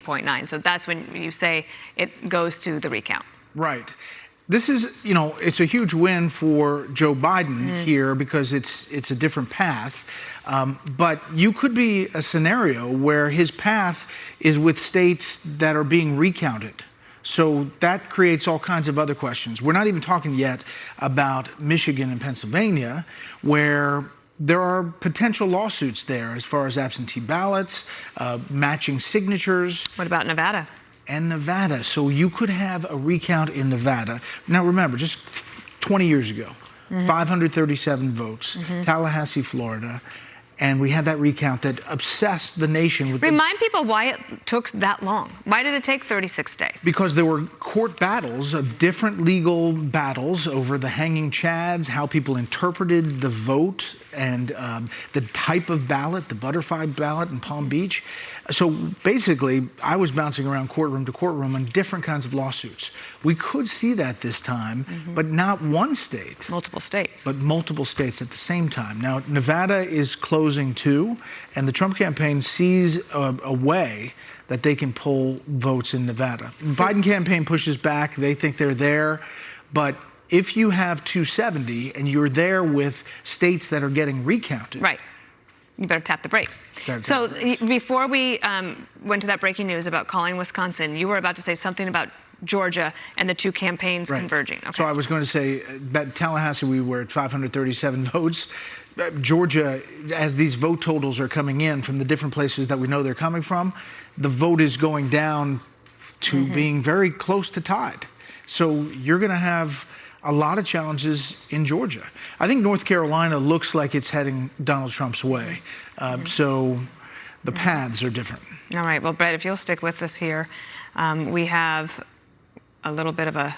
58.9. So that's when you say it goes to the recount. Right. This is, it's a huge win for Joe Biden here because it's a different path. But you could be a scenario where his path is with states that are being recounted. So that creates all kinds of other questions. We're not even talking yet about Michigan and Pennsylvania, where there are potential lawsuits there as far as absentee ballots, matching signatures. What about Nevada? And Nevada. So you could have a recount in Nevada. Now remember, just 20 years ago, 537 votes, Tallahassee, Florida. And we had that recount that obsessed the nation with Remind people why it took that long. Why did it take 36 days? Because there were court battles, different legal battles over the hanging chads, how people interpreted the vote, and the type of ballot, the butterfly ballot in Palm Beach. So basically, I was bouncing around courtroom to courtroom on different kinds of lawsuits. We could see that this time, but not one state. Multiple states. But multiple states at the same time. Now, Nevada is closing too, and the Trump campaign sees a way that they can pull votes in Nevada. The Biden campaign pushes back. They think they're there. But if you have 270 and you're there with states that are getting recounted. Right. You better tap the brakes. So before we went to that breaking news about calling Wisconsin, you were about to say something about Georgia and the two campaigns converging. Okay. So I was going to say, at Tallahassee, we were at 537 votes. Georgia, as these vote totals are coming in from the different places that we know they're coming from, the vote is going down to being very close to tied. So you're going to have a lot of challenges in Georgia. I think North Carolina looks like it's heading Donald Trump's way. So the paths are different. All right. Well, Brett, if you'll stick with us here, we have a little bit of a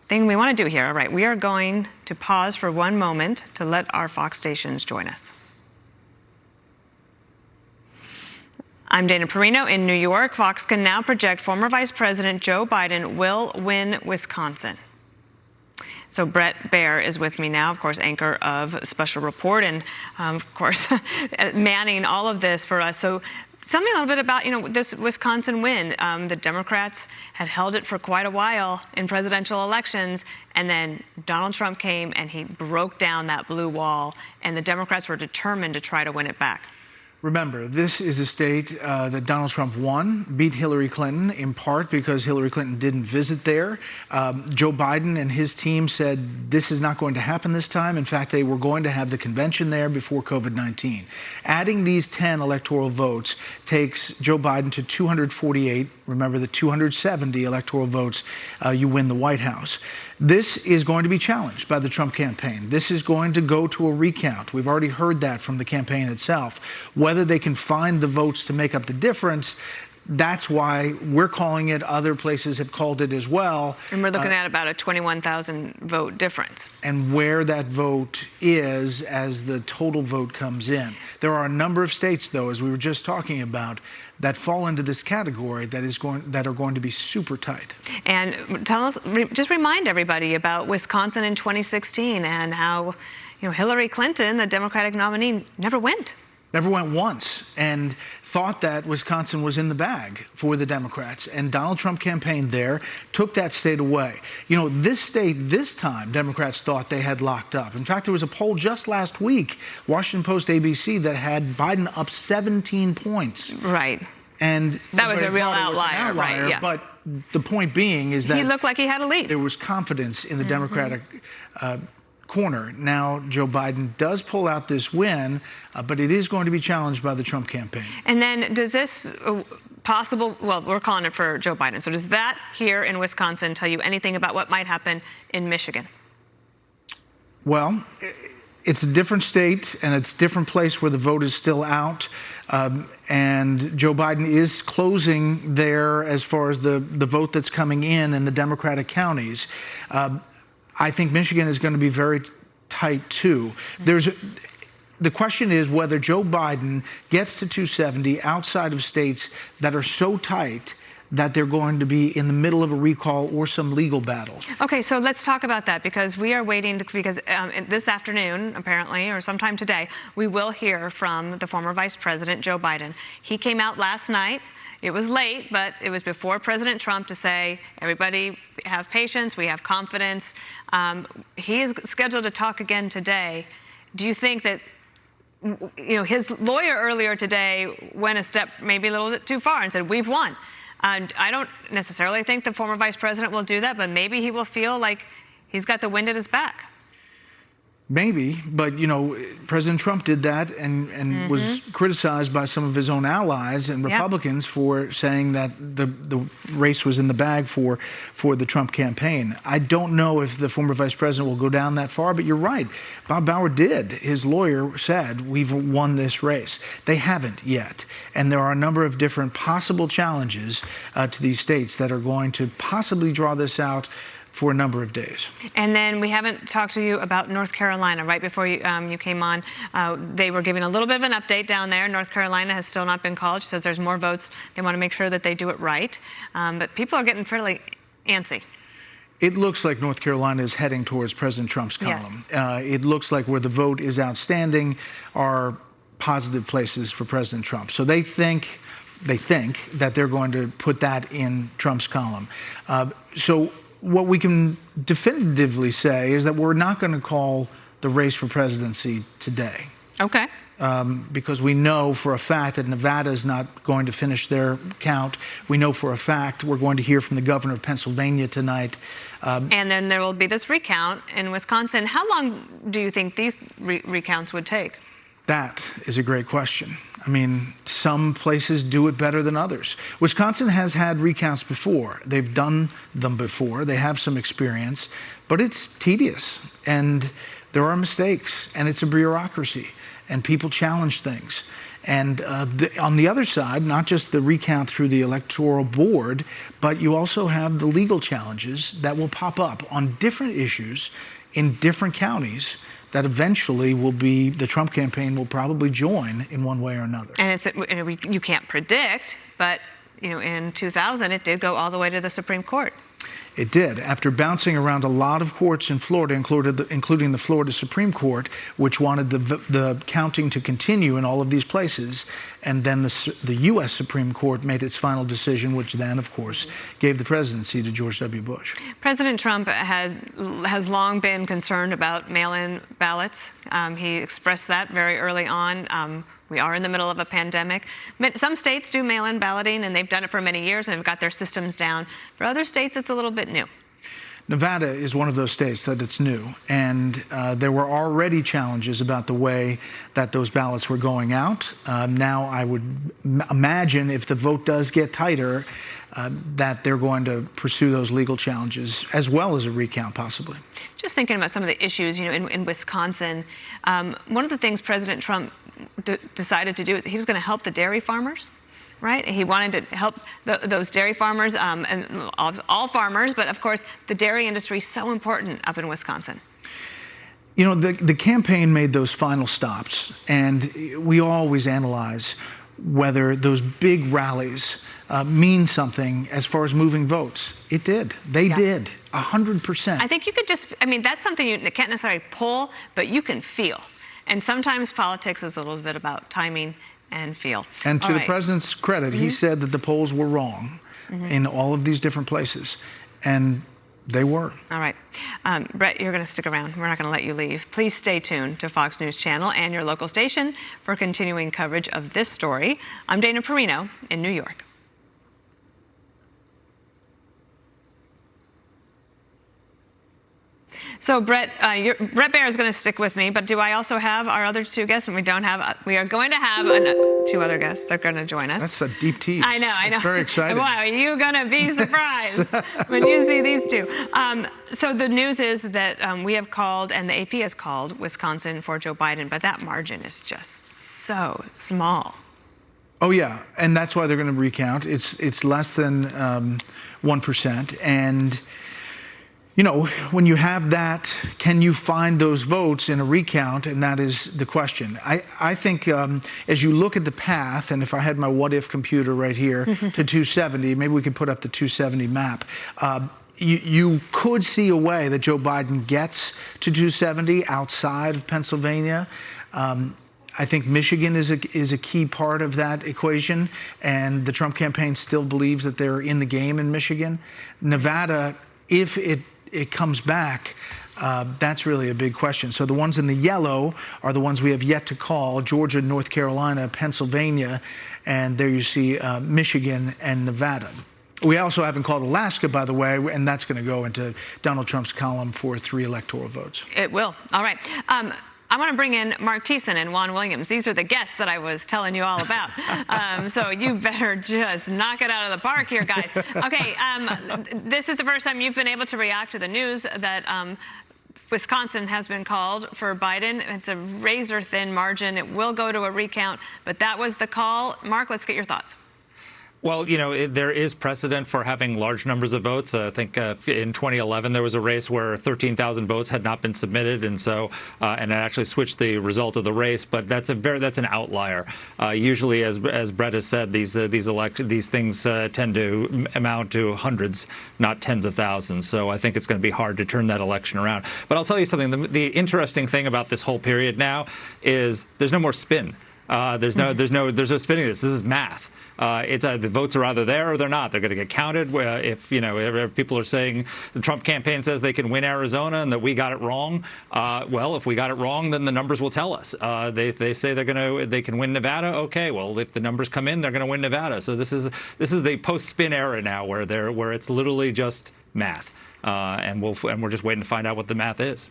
thing we want to do here. All right. We are going to pause for one moment to let our Fox stations join us. I'm Dana Perino in New York. Fox can now project former Vice President Joe Biden will win Wisconsin. So Brett Baier is with me now, of course, anchor of Special Report, and of course, manning all of this for us. So tell me a little bit about, this Wisconsin win. The Democrats had held it for quite a while in presidential elections, and then Donald Trump came and he broke down that blue wall, and the Democrats were determined to try to win it back. Remember, this is a state that Donald Trump won, beat Hillary Clinton, in part because Hillary Clinton didn't visit there. Joe Biden and his team said this is not going to happen this time. In fact, they were going to have the convention there before COVID-19. Adding these 10 electoral votes takes Joe Biden to 248. Remember, the 270 electoral votes, you win the White House. This is going to be challenged by the Trump campaign. This is going to go to a recount. We've already heard that from the campaign itself. Whether they can find the votes to make up the difference, that's why we're calling it. Other places have called it as well. And we're looking at about a 21,000 vote difference. And where that vote is as the total vote comes in. There are a number of states, though, as we were just talking about, that fall into this category that are going to be super tight. And tell us, just remind everybody about Wisconsin in 2016 and how, Hillary Clinton, the Democratic nominee, never went once, and thought that Wisconsin was in the bag for the Democrats. And Donald Trump campaigned there, took that state away. This state, this time, Democrats thought they had locked up. In fact, there was a poll just last week, Washington Post, ABC, that had Biden up 17 points. Right. And that was a real outlier, right? Yeah. But the point being is that he looked like he had a lead. There was confidence in the Democratic corner. Now, Joe Biden does pull out this win, but it is going to be challenged by the Trump campaign. And then does this well, we're calling it for Joe Biden. So does that here in Wisconsin tell you anything about what might happen in Michigan? Well, it's a different state, and it's a different place where the vote is still out. And Joe Biden is closing there as far as the vote that's coming in the Democratic counties. I think Michigan is going to be very tight, too. The question is whether Joe Biden gets to 270 outside of states that are so tight that they're going to be in the middle of a recall or some legal battle. Okay, so let's talk about that, because we are waiting because this afternoon, apparently, or sometime today, we will hear from the former Vice President, Joe Biden. He came out last night, it was late, but it was before President Trump to say, everybody have patience, we have confidence. He is scheduled to talk again today. Do you think that, his lawyer earlier today went a step maybe a little bit too far and said, we've won. And I don't necessarily think the former vice president will do that, but maybe he will feel like he's got the wind at his back. Maybe, but President Trump did that and was criticized by some of his own allies and Republicans for saying that the race was in the bag for the Trump campaign. I don't know if the former vice president will go down that far, but you're right. Bob Bauer did. His lawyer said, we've won this race. They haven't yet. And there are a number of different possible challenges to these states that are going to possibly draw this out for a number of days. And then we haven't talked to you about North Carolina. Right before you came on, they were giving a little bit of an update down there. North Carolina has still not been called. She says there's more votes. They want to make sure that they do it right. But people are getting fairly antsy. It looks like North Carolina is heading towards President Trump's column. Yes. It looks like where the vote is outstanding are positive places for President Trump. So they think that they're going to put that in Trump's column. So what we can definitively say is that we're not going to call the race for presidency today. Okay. Because we know for a fact that Nevada is not going to finish their count. We know for a fact we're going to hear from the governor of Pennsylvania tonight. And then there will be this recount in Wisconsin. How long do you think these recounts would take? That is a great question. I mean, some places do it better than others. Wisconsin has had recounts before. They've done them before. They have some experience, but it's tedious and there are mistakes and it's a bureaucracy and people challenge things. And on the other side, not just the recount through the electoral board, but you also have the legal challenges that will pop up on different issues in different counties that eventually will be, the Trump campaign will probably join in one way or another. And you can't predict, but in 2000 it did go all the way to the Supreme Court. It did, after bouncing around a lot of courts in Florida, including the Florida Supreme Court, which wanted the counting to continue in all of these places, and then the U.S. Supreme Court made its final decision, which then, of course, gave the presidency to George W. Bush. President Trump has long been concerned about mail-in ballots. He expressed that very early on. We are in the middle of a pandemic. Some states do mail-in balloting, and they've done it for many years, and they've got their systems down. For other states, it's a little bit new. Nevada is one of those states that it's new, and there were already challenges about the way that those ballots were going out. Now, I would imagine if the vote does get tighter, that they're going to pursue those legal challenges as well as a recount, possibly. Just thinking about some of the issues, in Wisconsin, one of the things President Trump decided to do is he was going to help the dairy farmers. Right? He wanted to help those dairy farmers and all farmers, but of course, the dairy industry is so important up in Wisconsin. The campaign made those final stops, and we always analyze whether those big rallies mean something as far as moving votes. It did. They did, 100%. I think you could that's something you can't necessarily pull, but you can feel. And sometimes politics is a little bit about timing and feel. And to the president's credit, he said that the polls were wrong in all of these different places, and they were. All right. Brett, you're going to stick around. We're not going to let you leave. Please stay tuned to Fox News Channel and your local station for continuing coverage of this story. I'm Dana Perino in New York. So Brett Baier is going to stick with me, but do I also have our other two guests? And we don't have. We are going to have two other guests. They're going to join us. That's a deep tease. I know. That's very exciting. Wow, are you going to be surprised when you see these two? So the news is that we have called, and the AP has called, Wisconsin for Joe Biden, but that margin is just so small. Oh yeah, and that's why they're going to recount. It's less than 1%, and. When you have that, can you find those votes in a recount? And that is the question. I think as you look at the path, and if I had my what-if computer right here to 270, maybe we could put up the 270 map. You could see a way that Joe Biden gets to 270 outside of Pennsylvania. I think Michigan is a key part of that equation, and the Trump campaign still believes that they're in the game in Michigan. Nevada, if it comes back, that's really a big question. So the ones in the yellow are the ones we have yet to call: Georgia, North Carolina, Pennsylvania, and there you see Michigan and Nevada. We also haven't called Alaska, by the way, and that's going to go into Donald Trump's column for 3 electoral votes. It will. All right. I want to bring in Mark Thiessen and Juan Williams. These are the guests that I was telling you all about. So you better just knock it out of the park here, guys. Okay, this is the first time you've been able to react to the news that Wisconsin has been called for Biden. It's a razor-thin margin. It will go to a recount, but that was the call. Mark, let's get your thoughts. Well, you know, there is precedent for having large numbers of votes. I think in 2011 there was a race where 13,000 votes had not been submitted, and so and it actually switched the result of the race. But that's an outlier. Usually, as Brett has said, these things tend to amount to hundreds, not tens of thousands. So I think it's going to be hard to turn that election around. But I'll tell you something. The interesting thing about this whole period now is there's no more spin. There's no spinning this. This is math. The votes are either there or they're not. They're going to get counted. If people are saying the Trump campaign says they can win Arizona and that we got it wrong, well, if we got it wrong, then the numbers will tell us. They say they can win Nevada. Okay, well, if the numbers come in, they're going to win Nevada. So this is the post-spin era now, where it's literally just math. And we're just waiting to find out what the math is.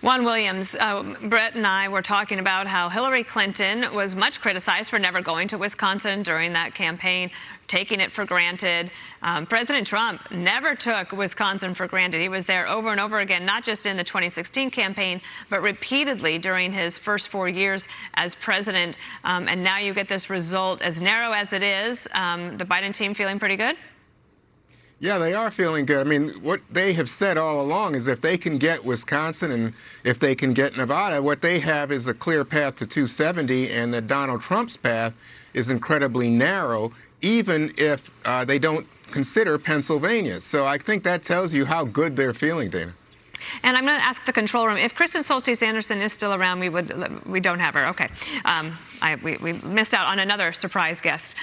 Juan Williams, Brett and I were talking about how Hillary Clinton was much criticized for never going to Wisconsin during that campaign, taking it for granted. President Trump never took Wisconsin for granted. He was there over and over again, not just in the 2016 campaign, but repeatedly during his first 4 years as president. And now you get this result, as narrow as it is. The Biden team feeling pretty good? Yeah, they are feeling good. I mean, what they have said all along is if they can get Wisconsin and if they can get Nevada, what they have is a clear path to 270, and that Donald Trump's path is incredibly narrow, even if they don't consider Pennsylvania. So I think that tells you how good they're feeling, Dana. And I'm going to ask the control room, if Kristen Soltis Anderson is still around, we don't have her. Okay. We missed out on another surprise guest.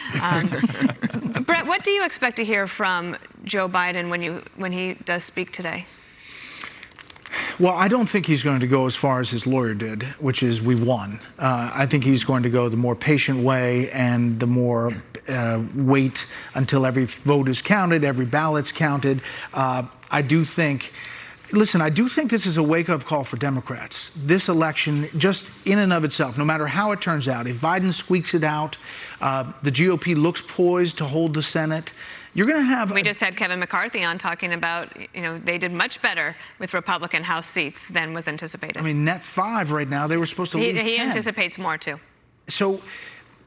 Brett, what do you expect to hear from Joe Biden when he does speak today? Well, I don't think he's going to go as far as his lawyer did, which is we won. I think he's going to go the more patient way and the more wait until every vote is counted, every ballot's counted. I do think this is a wake-up call for Democrats. This election, just in and of itself, no matter how it turns out, if Biden squeaks it out, the GOP looks poised to hold the Senate, you're going to have... We just had Kevin McCarthy on talking about, they did much better with Republican House seats than was anticipated. I mean, net 5 right now. They were supposed to lose 10. He anticipates more, too. So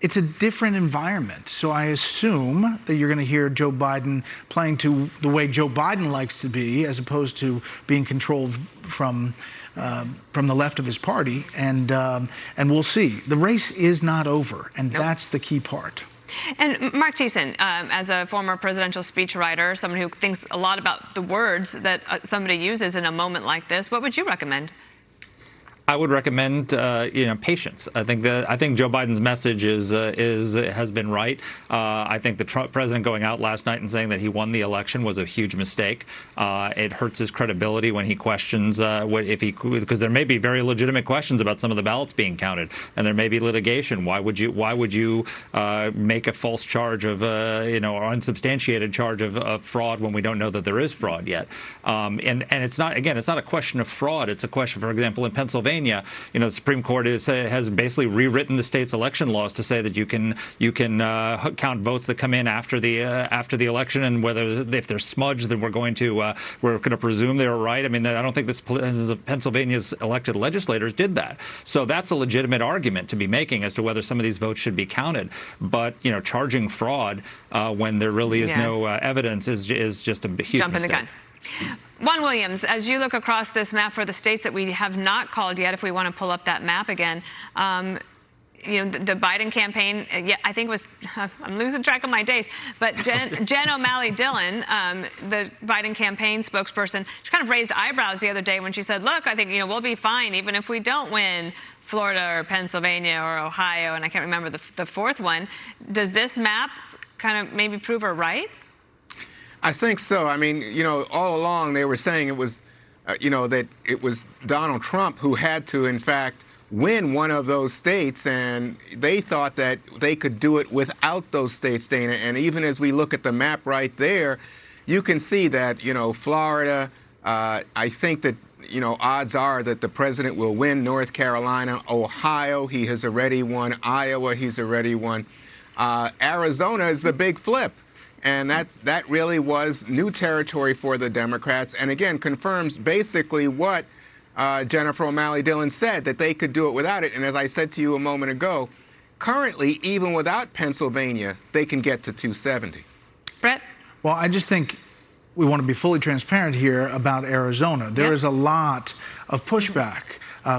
it's a different environment. So I assume that you're going to hear Joe Biden playing to the way Joe Biden likes to be, as opposed to being controlled from the left of his party. And we'll see. The race is not over, and that's the key part. And Mark Thiessen, as a former presidential speechwriter, someone who thinks a lot about the words that somebody uses in a moment like this, what would you recommend? I would recommend, patience. I think Joe Biden's message has been right. I think the Trump president going out last night and saying that he won the election was a huge mistake. It hurts his credibility when he questions because there may be very legitimate questions about some of the ballots being counted, and there may be litigation. Why would you make a false charge of or unsubstantiated charge of fraud when we don't know that there is fraud yet? And it's not a question of fraud. It's a question, for example, in Pennsylvania. The Supreme Court has basically rewritten the state's election laws to say that you can count votes that come in after the election, and if they're smudged, then we're going to presume they were right. I mean, I don't think Pennsylvania's elected legislators did that. So that's a legitimate argument to be making as to whether some of these votes should be counted. But charging fraud when there really is no evidence is just a huge jump in the gun. Juan Williams, as you look across this map for the states that we have not called yet, if we want to pull up that map again, the Biden campaign, I think was, I'm losing track of my days, but Jen O'Malley Dillon, the Biden campaign spokesperson, she kind of raised eyebrows the other day when she said, look, I think, we'll be fine even if we don't win Florida or Pennsylvania or Ohio, and I can't remember the fourth one. Does this map kind of maybe prove her right? I think so. I mean, all along they were saying it was, that it was Donald Trump who had to, in fact, win one of those states, and they thought that they could do it without those states, Dana. And even as we look at the map right there, you can see that, Florida, I think that, odds are that the president will win North Carolina. Ohio, he has already won. Iowa, he's already won. Arizona is the big flip. And that really was new territory for the Democrats, and again confirms basically what Jennifer O'Malley Dillon said, that they could do it without it. And as I said to you a moment ago, currently, even without Pennsylvania, they can get to 270. Brett? Well, I just think we want to be fully transparent here about Arizona. There is a lot of pushback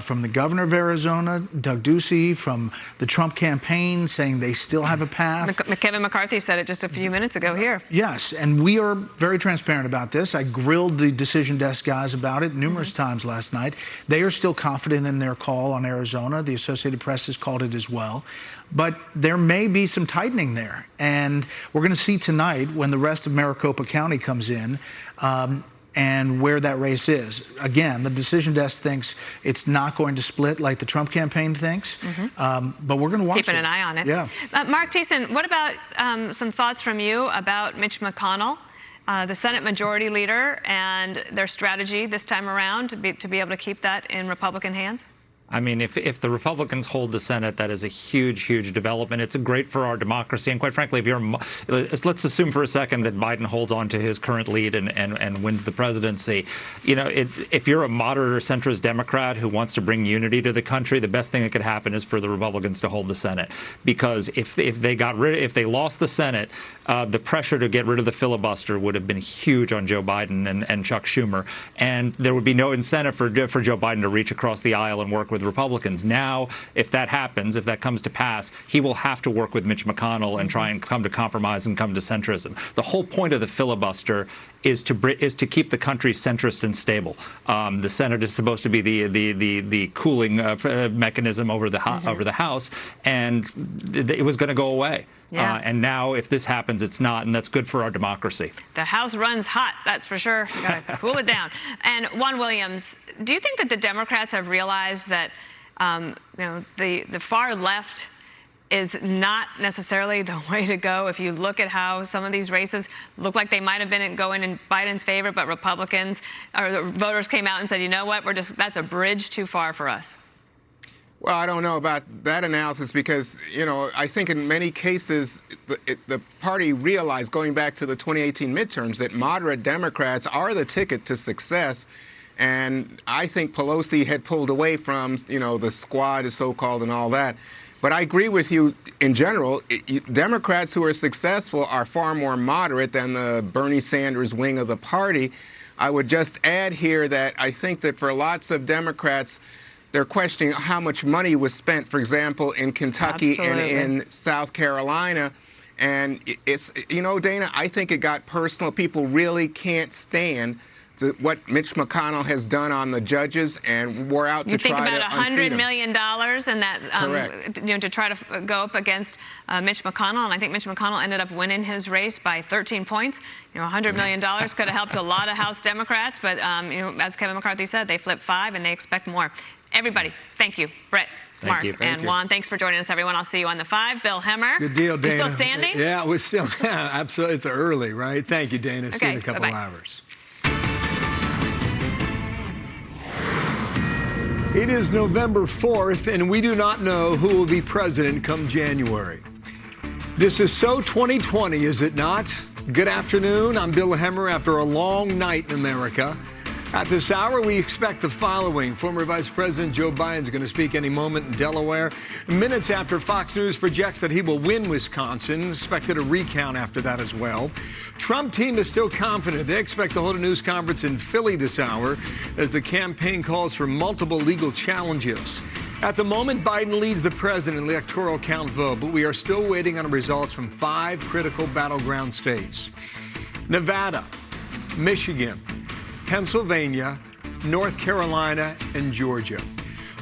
from the governor of Arizona, Doug Ducey, from the Trump campaign, saying they still have a path. Kevin McCarthy said it just a few minutes ago here. Yes, and we are very transparent about this. I grilled the decision desk guys about it numerous times last night. They are still confident in their call on Arizona. The Associated Press has called it as well. But there may be some tightening there. And we're going to see tonight when the rest of Maricopa County comes in and where that race is. Again, the decision desk thinks it's not going to split like the Trump campaign thinks, but we're going to watch Keeping an eye on it. Yeah. Mark Thiessen, what about some thoughts from you about Mitch McConnell, the Senate Majority Leader, and their strategy this time around to be able to keep that in Republican hands? I mean, if the Republicans hold the Senate, that is a huge, huge development. It's great for our democracy. And quite frankly, let's assume for a second that Biden holds on to his current lead and wins the presidency. If you're a moderate or centrist Democrat who wants to bring unity to the country, the best thing that could happen is for the Republicans to hold the Senate. Because if they lost the Senate, the pressure to get rid of the filibuster would have been huge on Joe Biden and Chuck Schumer. And there would be no incentive for Joe Biden to reach across the aisle and work with Republicans. Now, if that happens, if that comes to pass, he will have to work with Mitch McConnell and try and come to compromise and come to centrism. The whole point of the filibuster is to keep the country centrist and stable. The Senate is supposed to be the cooling mechanism over the House, and it was going to go away. Yeah. And now, if this happens, it's not, and that's good for our democracy. The House runs hot, that's for sure. You got to cool it down. And Juan Williams, do you think that the Democrats have realized that the far left is not necessarily the way to go? If you look at how some of these races look like they might have been going in Biden's favor, but Republicans or the voters came out and said, you know what, that's a bridge too far for us. Well, I don't know about that analysis because, I think in many cases the party realized going back to the 2018 midterms that moderate Democrats are the ticket to success. And I think Pelosi had pulled away from, the squad, so-called, and all that. But I agree with you in general. Democrats who are successful are far more moderate than the Bernie Sanders wing of the party. I would just add here that I think that for lots of Democrats, they're questioning how much money was spent, for example, in Kentucky and in South Carolina. And it's, Dana, I think it got personal. People really can't stand what Mitch McConnell has done on the judges, and we're out to try to unseat him. You think about $100 million and that, to try to go up against Mitch McConnell, and I think Mitch McConnell ended up winning his race by 13 points. $100 million could have helped a lot of House Democrats, but as Kevin McCarthy said, they flipped 5 and they expect more. Everybody, thank you. Brett, Mark, and Juan, thanks for joining us, everyone. I'll see you on the 5. Bill Hemmer. Good deal, Dana. You still standing? Yeah, we're still, absolutely. It's early, right? Thank you, Dana. See you in a couple hours. It is November 4th, and we do not know who will be president come January. This is so 2020, is it not? Good afternoon. I'm Bill Hemmer after a long night in America. At this hour, we expect the following. Former Vice President Joe Biden is going to speak any moment in Delaware. Minutes after Fox News projects that he will win Wisconsin, expected a recount after that as well. Trump team is still confident. They expect to hold a news conference in Philly this hour as the campaign calls for multiple legal challenges. At the moment, Biden leads the president in the electoral count vote, but we are still waiting on results from 5 critical battleground states: Nevada, Michigan, Pennsylvania, North Carolina, and Georgia.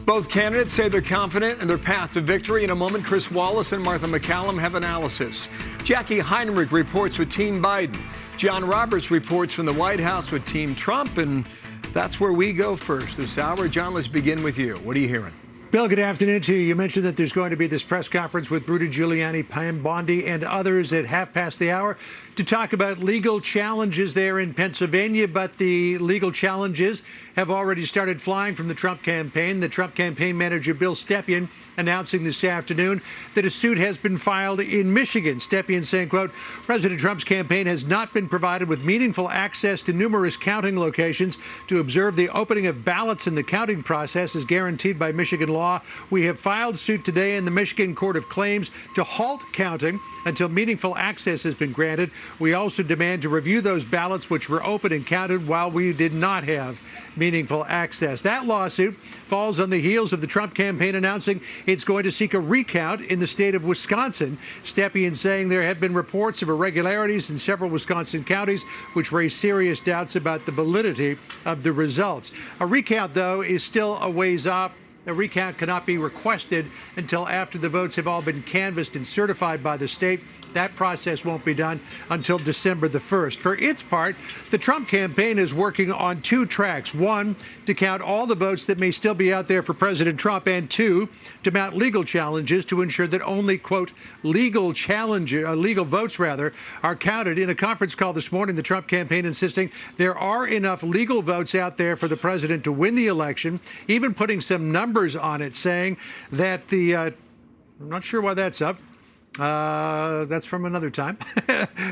Both candidates say they're confident in their path to victory. In a moment, Chris Wallace and Martha McCallum have analysis. Jackie Heinrich reports with Team Biden. John Roberts reports from the White House with Team Trump, and that's where we go first this hour. John, let's begin with you. What are you hearing? Bill, good afternoon to you. You mentioned that there's going to be this press conference with Rudy Giuliani, Pam Bondi, and others at half past the hour to talk about legal challenges there in Pennsylvania. But the legal challenges have already started flying from the Trump campaign. The Trump campaign manager, Bill Stepien, announcing this afternoon that a suit has been filed in Michigan. Stepien saying, quote, President Trump's campaign has not been provided with meaningful access to numerous counting locations to observe the opening of ballots in the counting process as guaranteed by Michigan law. We have filed suit today in the Michigan Court of Claims to halt counting until meaningful access has been granted. We also demand to review those ballots which were opened and counted while we did not have meaningful access. That lawsuit falls on the heels of the Trump campaign announcing it's going to seek a recount in the state of Wisconsin. Stepien saying there have been reports of irregularities in several Wisconsin counties which raise serious doubts about the validity of the results. A recount, though, is still a ways off. A recount cannot be requested until after the votes have all been canvassed and certified by the state. That process won't be done until December the 1st. For its part, the Trump campaign is working on 2 tracks. 1, to count all the votes that may still be out there for President Trump, and 2, to mount legal challenges to ensure that only, quote, legal votes are counted. In a conference call this morning, the Trump campaign insisting there are enough legal votes out there for the president to win the election, even putting some numbers on it, saying that I'm not sure why that's up. That's from another time.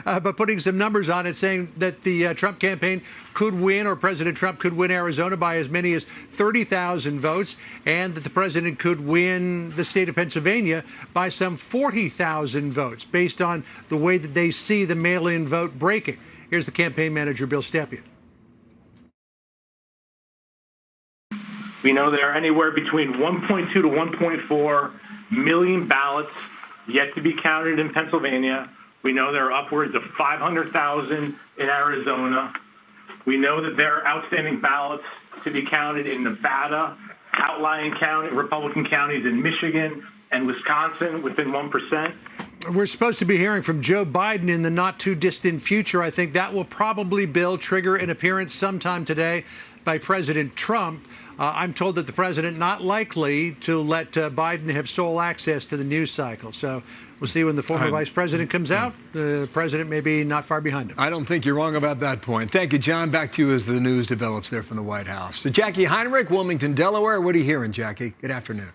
But putting some numbers on it, saying that the Trump campaign could win, or President Trump could win Arizona by as many as 30,000 votes, and that the president could win the state of Pennsylvania by some 40,000 votes, based on the way that they see the mail-in vote breaking. Here's the campaign manager, Bill Stepien. We know there are anywhere between 1.2 to 1.4 million ballots yet to be counted in Pennsylvania. We know there are upwards of 500,000 in Arizona. We know that there are outstanding ballots to be counted in Nevada, outlying Republican counties in Michigan and Wisconsin within 1%. We're supposed to be hearing from Joe Biden in the not too distant future. I think that will probably, Bill, trigger an appearance sometime today by President Trump. I'm told that the president not likely to let Biden have sole access to the news cycle. So we'll see when the former vice president comes out. The president may be not far behind him. I don't think you're wrong about that point. Thank you, John. Back to you as the news develops there from the White House. So Jackie Heinrich, Wilmington, Delaware. What are you hearing, Jackie? Good afternoon.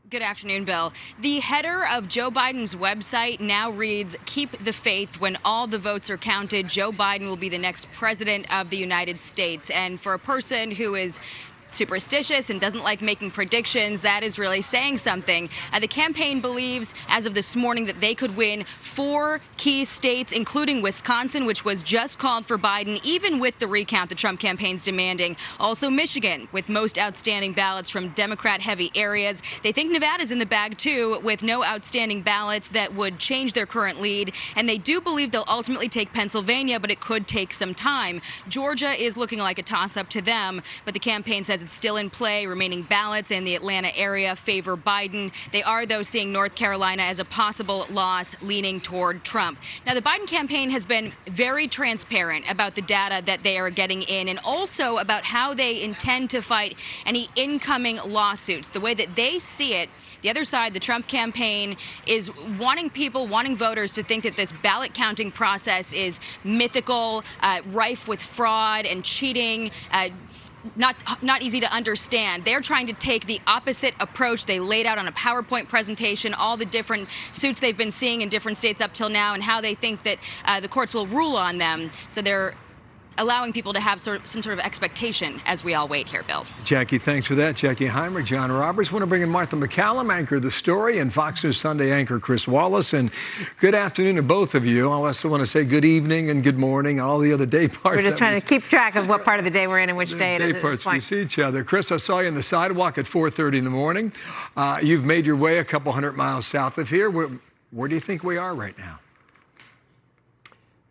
Good afternoon, Bill. The header of Joe Biden's website now reads, "Keep the faith. When all the votes are counted, Joe Biden will be the next president of the United States." And for a person who is superstitious and doesn't like making predictions, that is really saying something. The campaign believes, as of this morning, that they could win 4 key states, including Wisconsin, which was just called for Biden, even with the recount the Trump campaign's demanding. Also Michigan, with most outstanding ballots from Democrat-heavy areas. They think Nevada's in the bag, too, with no outstanding ballots that would change their current lead. And they do believe they'll ultimately take Pennsylvania, but it could take some time. Georgia is looking like a toss-up to them, but the campaign says it's still in play. Remaining ballots in the Atlanta area favor Biden. They are, though, seeing North Carolina as a possible loss, leaning toward Trump. Now, the Biden campaign has been very transparent about the data that they are getting in, and also about how they intend to fight any incoming lawsuits. The way that they see it, the other side, the Trump campaign, is wanting voters to think that this ballot counting process is mythical, rife with fraud and cheating, not easy to understand. They're trying to take the opposite approach. They laid out on a PowerPoint presentation all the different suits they've been seeing in different states up till now and how they think that the courts will rule on them. So they're allowing people to have some sort of expectation as we all wait here, Bill. Jackie, thanks for that. Jackie Heimer, John Roberts. Want to bring in Martha McCallum, anchor The Story, and Fox News Sunday anchor Chris Wallace. And good afternoon to both of you. I also want to say good evening and good morning, all the other day parts. We're just trying to keep track of what part of the day we're in and which day it is. Day parts we see each other. Chris, I saw you on the sidewalk at 4:30 in the morning. You've made your way a couple hundred miles south of here. Where do you think we are right now?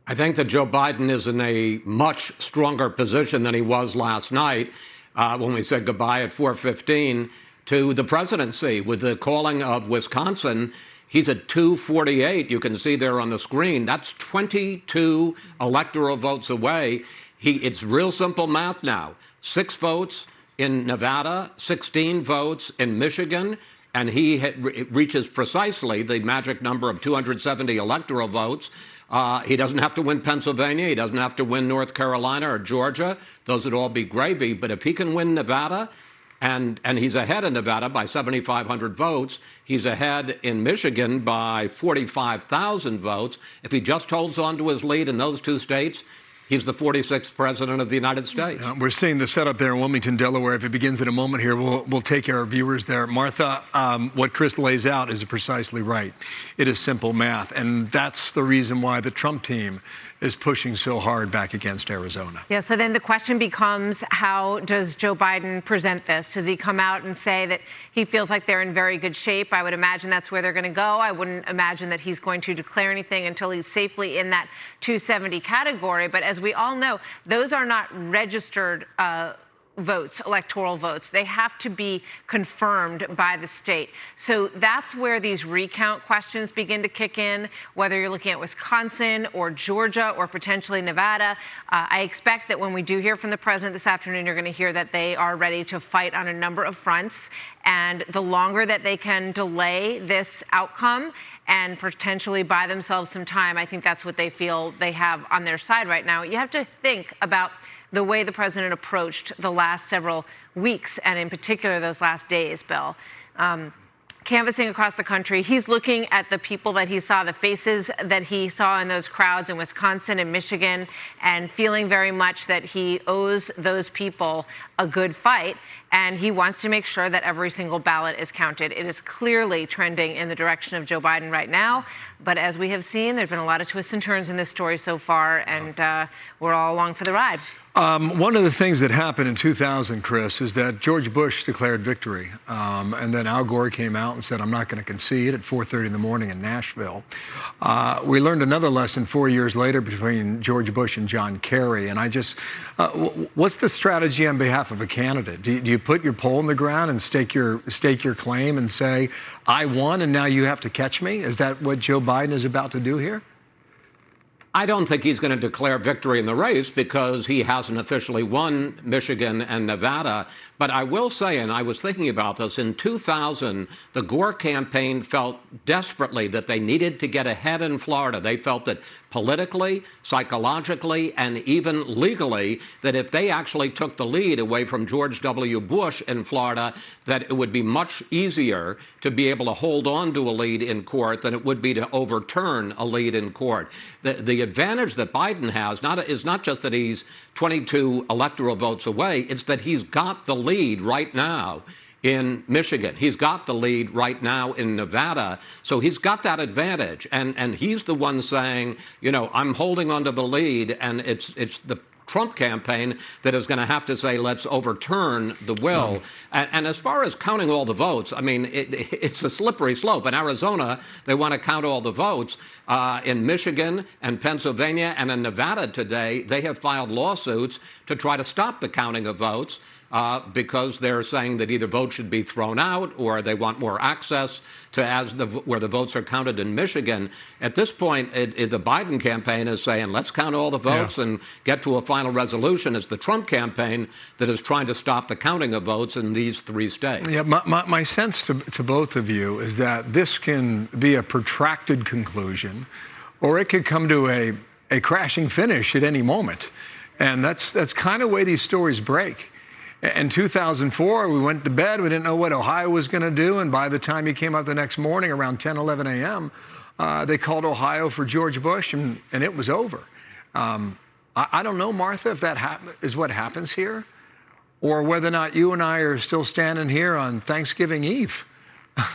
I think that Joe Biden is in a much stronger position than he was last night when we said goodbye at 4:15 to the presidency. With the calling of Wisconsin, he's at 248. You can see there on the screen. That's 22 electoral votes away. It's real simple math now. 6 votes in Nevada, 16 votes in Michigan, and he reaches precisely the magic number of 270 electoral votes. He doesn't have to win Pennsylvania. He doesn't have to win North Carolina or Georgia. Those would all be gravy. But if he can win Nevada, and he's ahead in Nevada by 7,500 votes, he's ahead in Michigan by 45,000 votes. If he just holds on to his lead in those 2 states, he's the 46th president of the United States. We're seeing the setup there in Wilmington, Delaware. If it begins in a moment here, we'll take our viewers there. Martha, what Chris lays out is precisely right. It is simple math, and that's the reason why the Trump team is pushing so hard back against Arizona. Yeah, so then the question becomes, how does Joe Biden present this? Does he come out and say that he feels like they're in very good shape? I would imagine that's where they're going to go. I wouldn't imagine that he's going to declare anything until he's safely in that 270 category. But as we all know, those are not registered votes, electoral votes. They have to be confirmed by the state. So that's where these recount questions begin to kick in, whether you're looking at Wisconsin or Georgia or potentially Nevada. I expect that when we do hear from the president this afternoon, you're going to hear that they are ready to fight on a number of fronts. And the longer that they can delay this outcome and potentially buy themselves some time, I think that's what they feel they have on their side right now. You have to think about the way the president approached the last several weeks, and in particular those last days, Bill. Canvassing across the country, he's looking at the people that he saw, the faces that he saw in those crowds in Wisconsin and Michigan, and feeling very much that he owes those people a good fight, and he wants to make sure that every single ballot is counted. It is clearly trending in the direction of Joe Biden right now, but as we have seen, there's been a lot of twists and turns in this story so far, and we're all along for the ride. One of the things that happened in 2000, Chris, is that George Bush declared victory, and then Al Gore came out and said, I'm not going to concede at 4:30 in the morning in Nashville. We learned another lesson 4 years later between George Bush and John Kerry, and what's the strategy on behalf of a candidate? Do you put your pole in the ground and stake your claim and say, I won and now you have to catch me? Is that what Joe Biden is about to do here? I don't think he's going to declare victory in the race because he hasn't officially won Michigan and Nevada. But I will say, and I was thinking about this, in 2000, the Gore campaign felt desperately that they needed to get ahead in Florida. They felt that politically, psychologically, and even legally, that if they actually took the lead away from George W. Bush in Florida, that it would be much easier to be able to hold on to a lead in court than it would be to overturn a lead in court. The advantage that Biden has is not just that he's 22 electoral votes away, it's that he's got the lead right now in Michigan. He's got the lead right now in Nevada. So he's got that advantage. And he's the one saying, you know, I'm holding onto the lead, and it's the Trump campaign that is going to have to say, let's overturn the will. And as far as counting all the votes, I mean, it's a slippery slope. In Arizona, they want to count all the votes. In Michigan and Pennsylvania and in Nevada today, they have filed lawsuits to try to stop the counting of votes because they're saying that either votes should be thrown out or they want more access to where the votes are counted in Michigan. At this point, the Biden campaign is saying, let's count all the votes and get to a final resolution. It's the Trump campaign that is trying to stop the counting of votes in these 3 states. Yeah, my sense to both of you is that this can be a protracted conclusion, or it could come to a crashing finish at any moment. And that's kind of the way these stories break. In 2004, we went to bed. We didn't know what Ohio was going to do. And by the time you came up the next morning around 10, 11 a.m., they called Ohio for George Bush, and it was over. I don't know, Martha, if that is what happens here, or whether or not you and I are still standing here on Thanksgiving Eve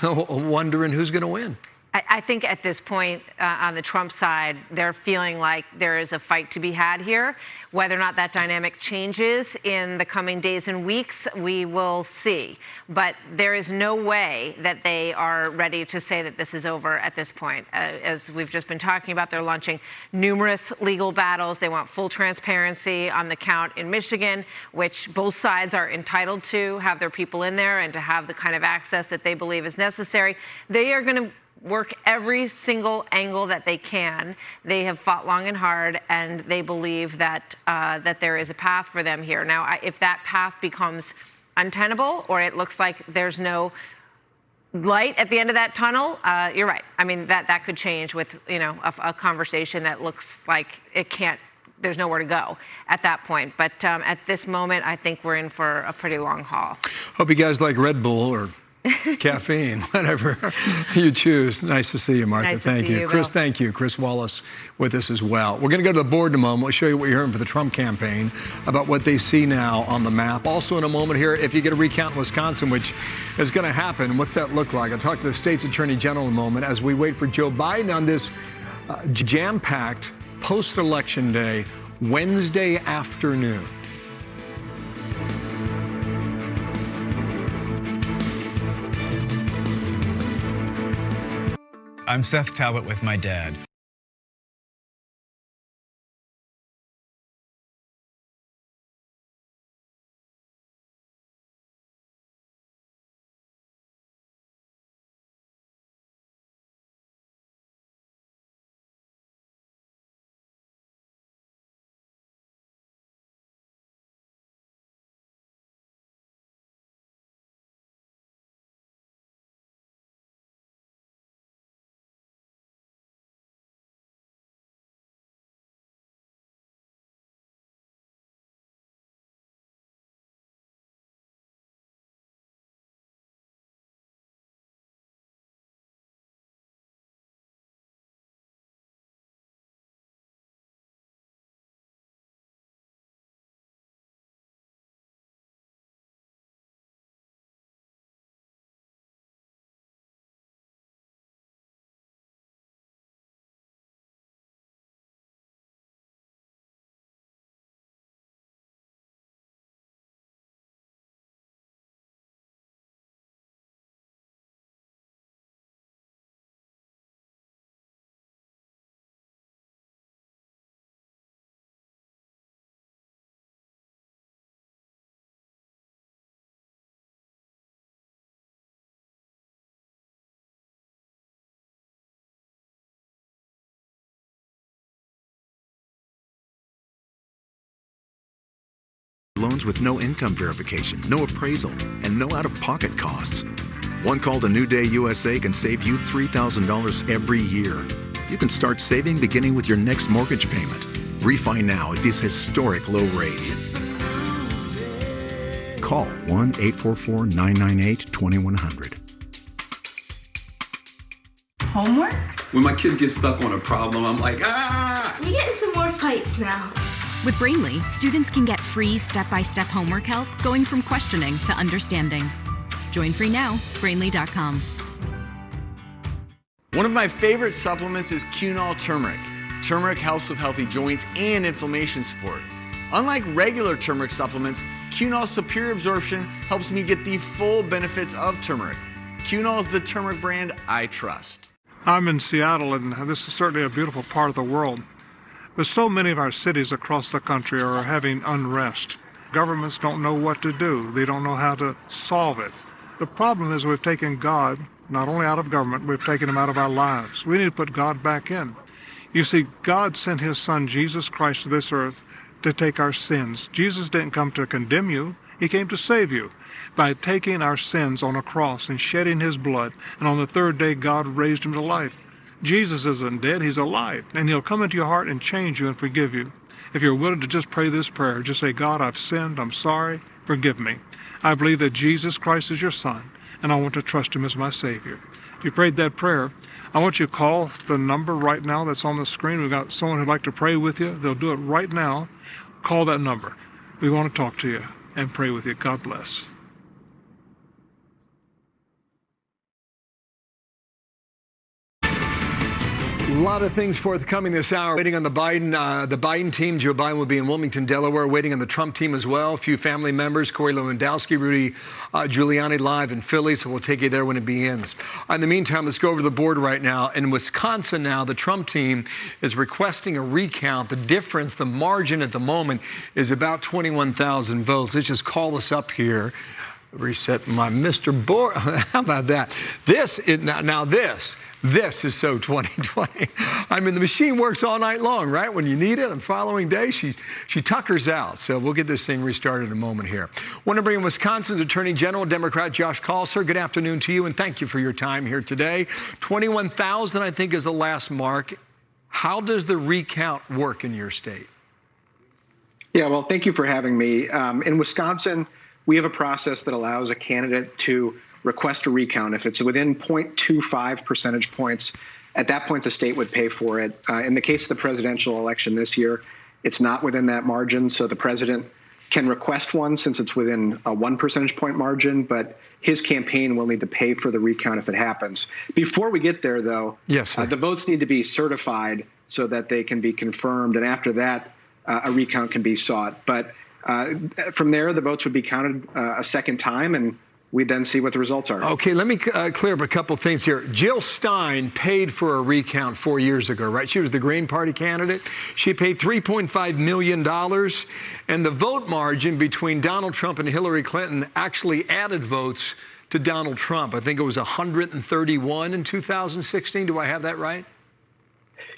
wondering who's going to win. I think at this point, on the Trump side, they're feeling like there is a fight to be had here. Whether or not that dynamic changes in the coming days and weeks, we will see. But there is no way that they are ready to say that this is over at this point. As we've just been talking about, they're launching numerous legal battles. They want full transparency on the count in Michigan, which both sides are entitled to have their people in there and to have the kind of access that they believe is necessary. They are going to work every single angle that they can. They have fought long and hard, and they believe that that there is a path for them here. Now, if that path becomes untenable or it looks like there's no light at the end of that tunnel, you're right. I mean, that could change with, you know, a conversation that looks like it can't, there's nowhere to go at that point. But at this moment, I think we're in for a pretty long haul. Hope you guys like Red Bull or caffeine, whatever you choose. Nice to see you, Martha. Nice thank to see you. you, Chris, Bill. thank you. Chris Wallace with us as well. We're going to go to the board in a moment. We'll show you what you're hearing for the Trump campaign about what they see now on the map. Also in a moment here, if you get a recount in Wisconsin, which is going to happen, what's that look like? I'll talk to the state's attorney general in a moment as we wait for Joe Biden on this jam-packed post-election day, Wednesday afternoon. I'm Seth Talbot with my dad. Loans with no income verification, no appraisal, and no out-of-pocket costs. One call to New Day USA can save you $3,000 every year. You can start saving beginning with your next mortgage payment. Refi now at these historic low rates. Call 1-844-998-2100. Homework? When my kid gets stuck on a problem, I'm like, ah! We get into more fights now. With Brainly, students can get free step-by-step homework help going from questioning to understanding. Join free now, Brainly.com. One of my favorite supplements is Cunol Turmeric. Turmeric helps with healthy joints and inflammation support. Unlike regular turmeric supplements, Cunol's superior absorption helps me get the full benefits of turmeric. Cunol is the turmeric brand I trust. I'm in Seattle, and this is certainly a beautiful part of the world. But so many of our cities across the country are having unrest. Governments don't know what to do. They don't know how to solve it. The problem is we've taken God, not only out of government, we've taken him out of our lives. We need to put God back in. You see, God sent his son, Jesus Christ, to this earth to take our sins. Jesus didn't come to condemn you. He came to save you by taking our sins on a cross and shedding his blood. And on the third day, God raised him to life. Jesus isn't dead, he's alive, and he'll come into your heart and change you and forgive you. If you're willing to just pray this prayer, just say, God, I've sinned, I'm sorry, forgive me. I believe that Jesus Christ is your son, and I want to trust him as my Savior. If you prayed that prayer, I want you to call the number right now that's on the screen. We've got someone who'd like to pray with you. They'll do it right now. Call that number. We want to talk to you and pray with you. God bless. A lot of things forthcoming this hour. Waiting on the Biden team. Joe Biden will be in Wilmington, Delaware. Waiting on the Trump team as well. A few family members, Corey Lewandowski, Rudy Giuliani live in Philly, so we'll take you there when it begins. In the meantime, let's go over the board right now. In Wisconsin now, the Trump team is requesting a recount. The difference, the margin at the moment is about 21,000 votes. Let's just call us up here. Reset my Mr. Board. How about that? This is now this. This is so 2020. I mean, the machine works all night long, right? When you need it, on the following day, she tuckers out. So we'll get this thing restarted in a moment here. Want to bring in Wisconsin's Attorney General, Democrat Josh Kaul. Sir, good afternoon to you, and thank you for your time here today. 21,000, I think, is the last mark. How does the recount work in your state? Yeah, well, thank you for having me. In Wisconsin, we have a process that allows a candidate to request a recount. If it's within 0.25 percentage points, at that point, the state would pay for it. In the case of the presidential election this year, it's not within that margin, so the president can request one since it's within a 1 percentage point margin, but his campaign will need to pay for the recount if it happens. Before we get there, though, yes, the votes need to be certified so that they can be confirmed, and after that, a recount can be sought. But from there, the votes would be counted a second time, and we then see what the results are. Okay, let me clear up a couple things here. Jill Stein paid for a recount 4 years ago, right? She was the Green Party candidate. She paid $3.5 million, and the vote margin between Donald Trump and Hillary Clinton actually added votes to Donald Trump. I think it was 131 in 2016. Do I have that right?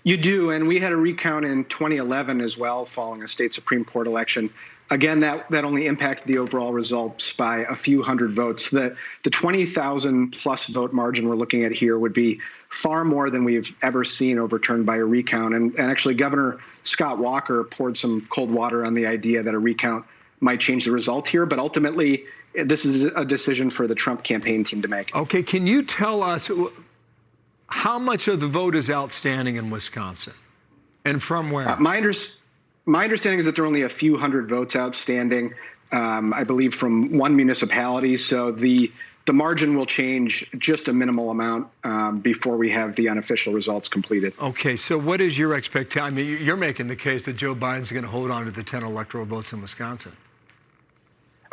You do, and we had a recount in 2011 as well, following a state Supreme Court election. Again, that only impacted the overall results by a few hundred votes. The 20,000 plus vote margin we're looking at here would be far more than we've ever seen overturned by a recount. And actually, Governor Scott Walker poured some cold water on the idea that a recount might change the result here. But ultimately, this is a decision for the Trump campaign team to make. Okay, can you tell us how much of the vote is outstanding in Wisconsin, and from where? My understanding is that there are only a few hundred votes outstanding, I believe, from one municipality. So the margin will change just a minimal amount before we have the unofficial results completed. Okay, so what is your expectation? I mean, you're making the case that Joe Biden's going to hold on to the 10 electoral votes in Wisconsin.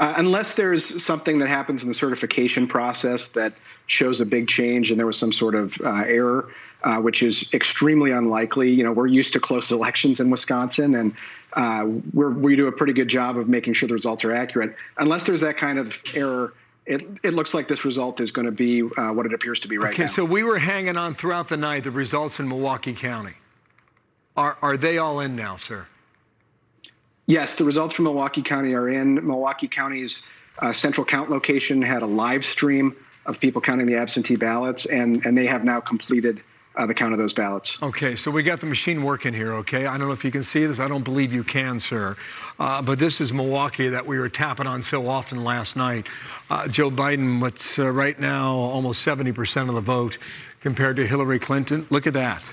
Unless there's something that happens in the certification process that shows a big change and there was some sort of error, which is extremely unlikely. You know, we're used to close elections in Wisconsin, and we do a pretty good job of making sure the results are accurate. Unless there's that kind of error, it looks like this result is going to be what it appears to be right now. Okay, so we were hanging on throughout the night, the results in Milwaukee County. Are they all in now, sir? Yes, the results from Milwaukee County are in. Milwaukee County's central count location had a live stream of people counting the absentee ballots, and they have now completed the count of those ballots. Okay, so we got the machine working here, okay? I don't know if you can see this. I don't believe you can, sir. But this is Milwaukee that we were tapping on so often last night. Joe Biden, what's right now almost 70% of the vote compared to Hillary Clinton. Look at that.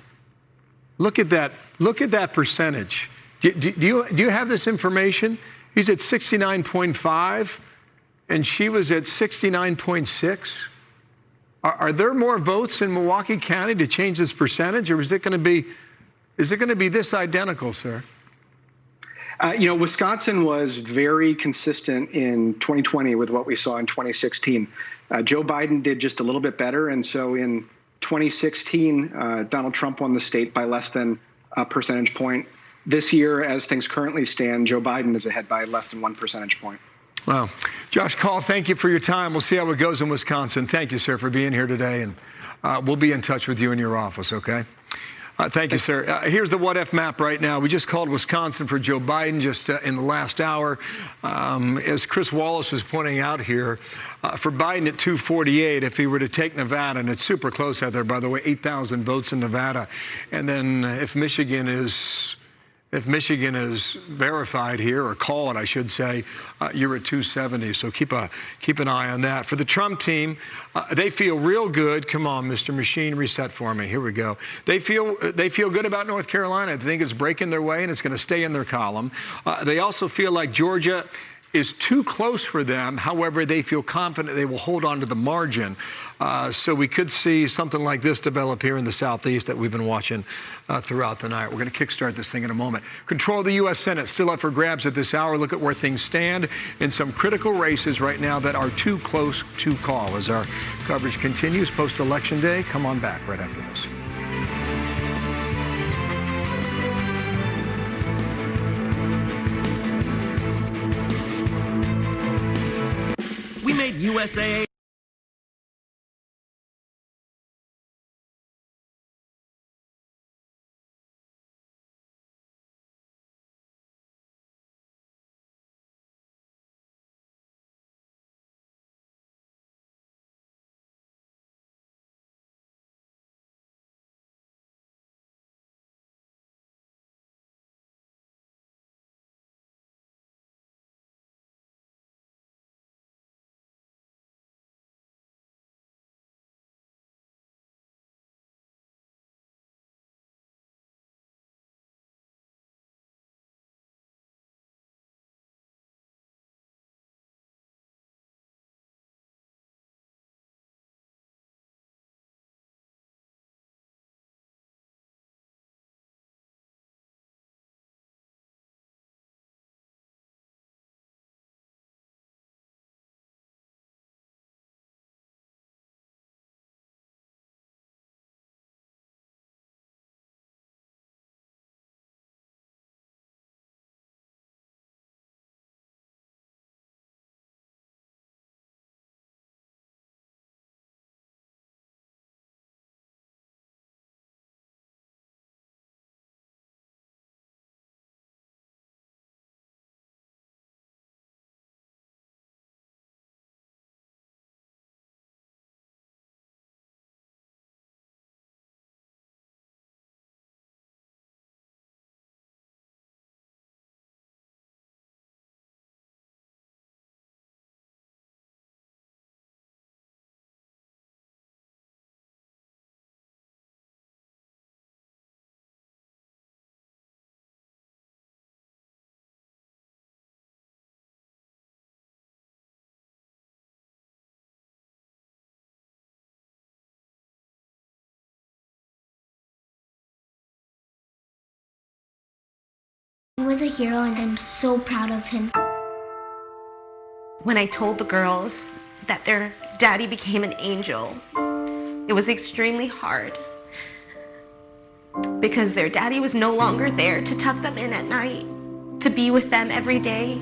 Look at that. Look at that percentage. Do you have this information? He's at 69.5, and she was at 69.6. Are there more votes in Milwaukee County to change this percentage, or is it going to be this identical, sir? You know, Wisconsin was very consistent in 2020 with what we saw in 2016. Joe Biden did just a little bit better, and so in 2016, Donald Trump won the state by less than a percentage point. This year, as things currently stand, Joe Biden is ahead by less than 1 percentage point. Wow. Josh Kaul, thank you for your time. We'll see how it goes in Wisconsin. Thank you, sir, for being here today, and we'll be in touch with you in your office, okay? Thank you, sir. Here's the what-if map right now. We just called Wisconsin for Joe Biden just in the last hour. As Chris Wallace was pointing out here, for Biden at 248, if he were to take Nevada, and it's super close out there, by the way, 8,000 votes in Nevada, and then if Michigan is If Michigan is verified here, or call it, I should say, you're at 270. So keep an eye on that. For the Trump team, they feel real good. Come on, Mr. Machine, reset for me. Here we go. They feel good about North Carolina. They think it's breaking their way and it's going to stay in their column. They also feel like Georgia is too close for them. However, they feel confident they will hold on to the margin. So we could see something like this develop here in the Southeast that we've been watching throughout the night. We're going to kickstart this thing in a moment. Control of the U.S. Senate still up for grabs at this hour. Look at where things stand in some critical races right now that are too close to call. As our coverage continues post-Election Day, come on back right after this. We made USAA. He was a hero and I'm so proud of him. When I told the girls that their daddy became an angel, it was extremely hard because their daddy was no longer there to tuck them in at night, to be with them every day.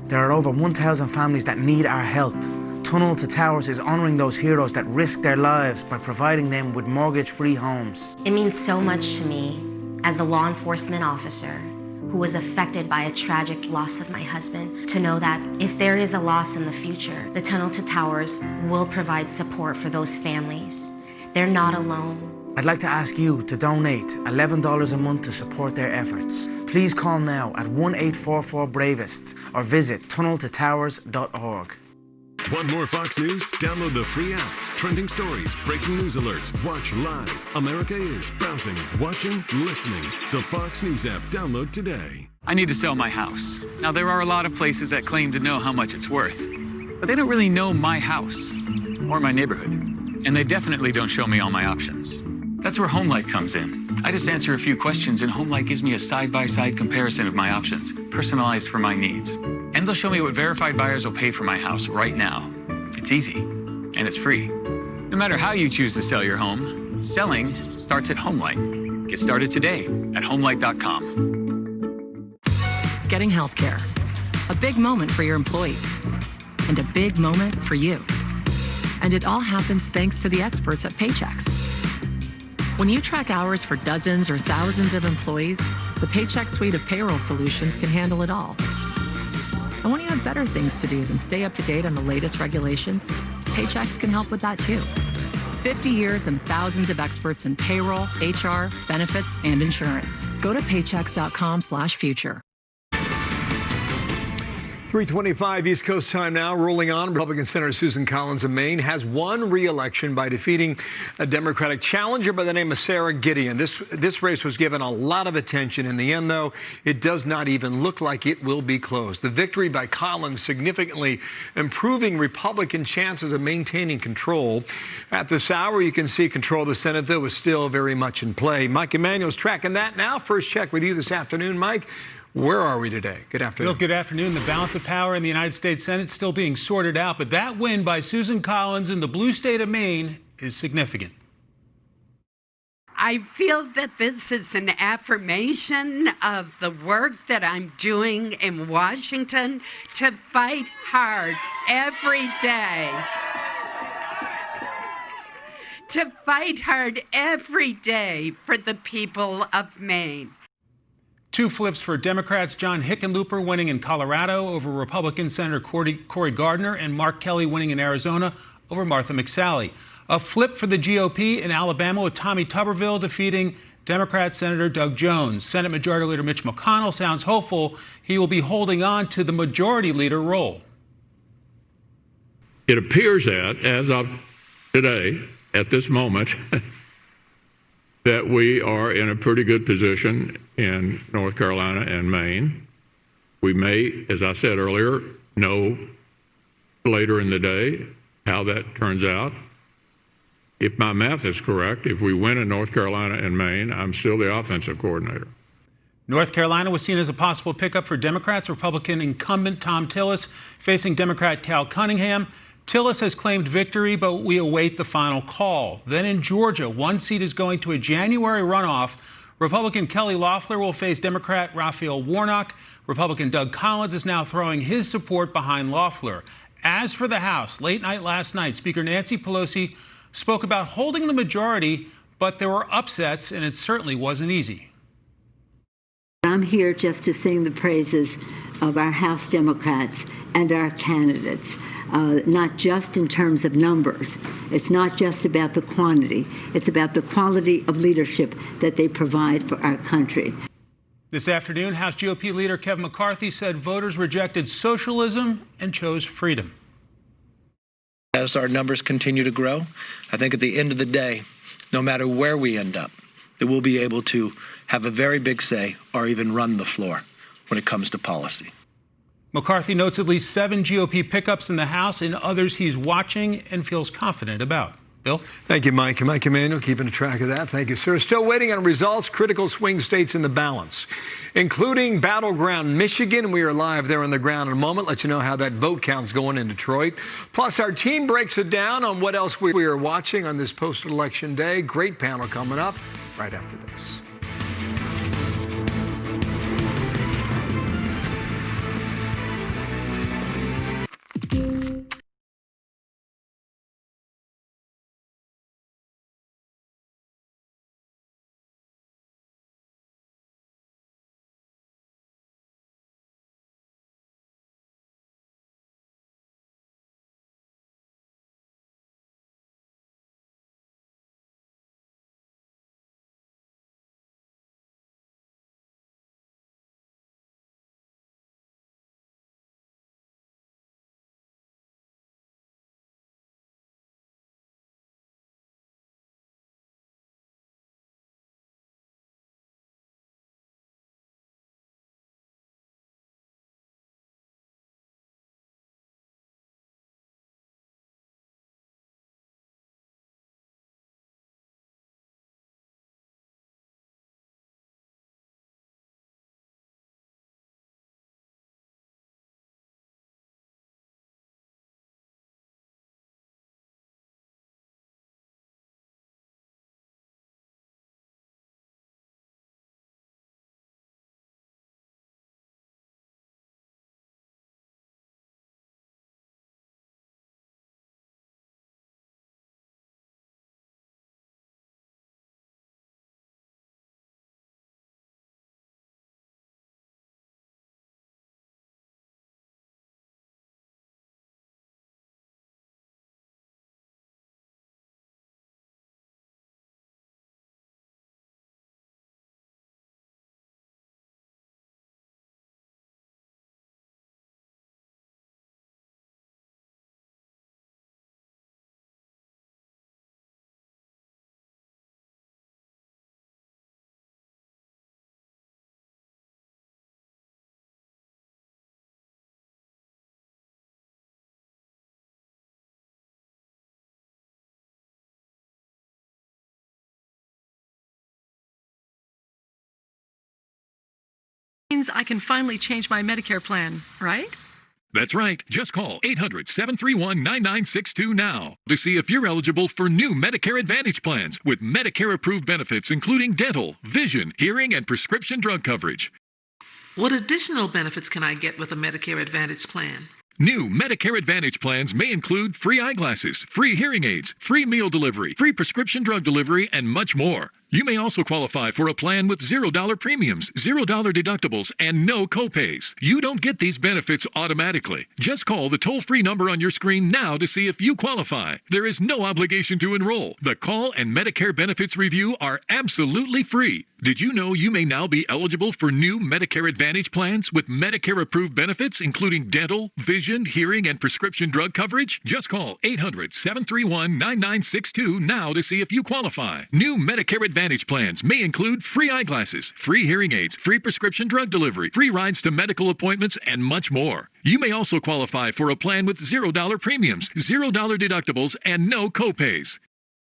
There are over 1,000 families that need our help. Tunnel to Towers is honoring those heroes that risk their lives by providing them with mortgage-free homes. It means so much to me as a law enforcement officer who was affected by a tragic loss of my husband, to know that if there is a loss in the future, the Tunnel to Towers will provide support for those families. They're not alone. I'd like to ask you to donate $11 a month to support their efforts. Please call now at 1-844-BRAVEST or visit tunneltotowers.org. Want more Fox News? Download the free app. Trending stories, breaking news alerts, watch live. America is browsing, watching, listening. The Fox News app. Download today. I need to sell my house. Now, there are a lot of places that claim to know how much it's worth, but they don't really know my house or my neighborhood. And they definitely don't show me all my options. That's where HomeLight comes in. I just answer a few questions and HomeLight gives me a side-by-side comparison of my options, personalized for my needs. And they'll show me what verified buyers will pay for my house right now. It's easy, and it's free. No matter how you choose to sell your home, selling starts at HomeLight. Get started today at HomeLight.com. Getting healthcare. A big moment for your employees. And a big moment for you. And it all happens thanks to the experts at Paychex. When you track hours for dozens or thousands of employees, the Paychex suite of payroll solutions can handle it all. And when you have better things to do than stay up to date on the latest regulations, Paychex can help with that too. 50 years and thousands of experts in payroll, HR, benefits, and insurance. Go to paychex.com/future. 3:25 East Coast time now, rolling on. Republican Senator Susan Collins of Maine has won re-election by defeating a Democratic challenger by the name of Sarah Gideon. This race was given a lot of attention. In the end, though, it does not even look like it will be close. The victory by Collins significantly improving Republican chances of maintaining control. At this hour, you can see control of the Senate, though, is still very much in play. Mike Emanuel's tracking that now. First check with you this afternoon, Mike. Where are we today? Good afternoon. Bill, good afternoon. The balance of power in the United States Senate still being sorted out, but that win by Susan Collins in the blue state of Maine is significant. I feel that this is an affirmation of the work that I'm doing in Washington to fight hard every day. To fight hard every day for the people of Maine. Two flips for Democrats, John Hickenlooper winning in Colorado over Republican Senator Cory Gardner, and Mark Kelly winning in Arizona over Martha McSally. A flip for the GOP in Alabama with Tommy Tuberville defeating Democrat Senator Doug Jones. Senate Majority Leader Mitch McConnell sounds hopeful he will be holding on to the majority leader role. It appears that, as of today, at this moment, that we are in a pretty good position in North Carolina and Maine. We may, as I said earlier, know later in the day how that turns out. If my math is correct, if we win in North Carolina and Maine, I'm still the offensive coordinator. North Carolina was seen as a possible pickup for Democrats. Republican incumbent Tom Tillis facing Democrat Cal Cunningham. Tillis has claimed victory, but we await the final call. Then in Georgia, one seat is going to a January runoff. Republican Kelly Loeffler will face Democrat Raphael Warnock. Republican Doug Collins is now throwing his support behind Loeffler. As for the House, late night last night, Speaker Nancy Pelosi spoke about holding the majority, but there were upsets, and it certainly wasn't easy. I'm here just to sing the praises of our House Democrats and our candidates. Not just in terms of numbers. It's not just about the quantity. It's about the quality of leadership that they provide for our country. This afternoon, House GOP leader Kevin McCarthy said voters rejected socialism and chose freedom. As our numbers continue to grow, I think at the end of the day, no matter where we end up, that we'll be able to have a very big say or even run the floor when it comes to policy. McCarthy notes at least 7 GOP pickups in the House and others he's watching and feels confident about. Bill? Thank you, Mike. Mike Emanuel, keeping track of that. Thank you, sir. Still waiting on results. Critical swing states in the balance, including battleground Michigan. We are live there on the ground in a moment. Let you know how that vote count's going in Detroit. Plus, our team breaks it down on what else we are watching on this post-election day. Great panel coming up right after this. means I can finally change my Medicare plan, right? That's right. Just call 800-731-9962 now to see if you're eligible for new Medicare Advantage plans with Medicare-approved benefits, including dental, vision, hearing, and prescription drug coverage. What additional benefits can I get with a Medicare Advantage plan? New Medicare Advantage plans may include free eyeglasses, free hearing aids, free meal delivery, free prescription drug delivery, and much more. You may also qualify for a plan with $0 premiums, $0 deductibles, and no copays. You don't get these benefits automatically. Just call the toll-free number on your screen now to see if you qualify. There is no obligation to enroll. The call and Medicare benefits review are absolutely free. Did you know you may now be eligible for new Medicare Advantage plans with Medicare-approved benefits, including dental, vision, hearing, and prescription drug coverage? Just call 800-731-9962 now to see if you qualify. New Medicare Advantage plans may include free eyeglasses, free hearing aids, free prescription drug delivery, free rides to medical appointments, and much more. You may also qualify for a plan with $0 premiums, $0 deductibles, and no copays.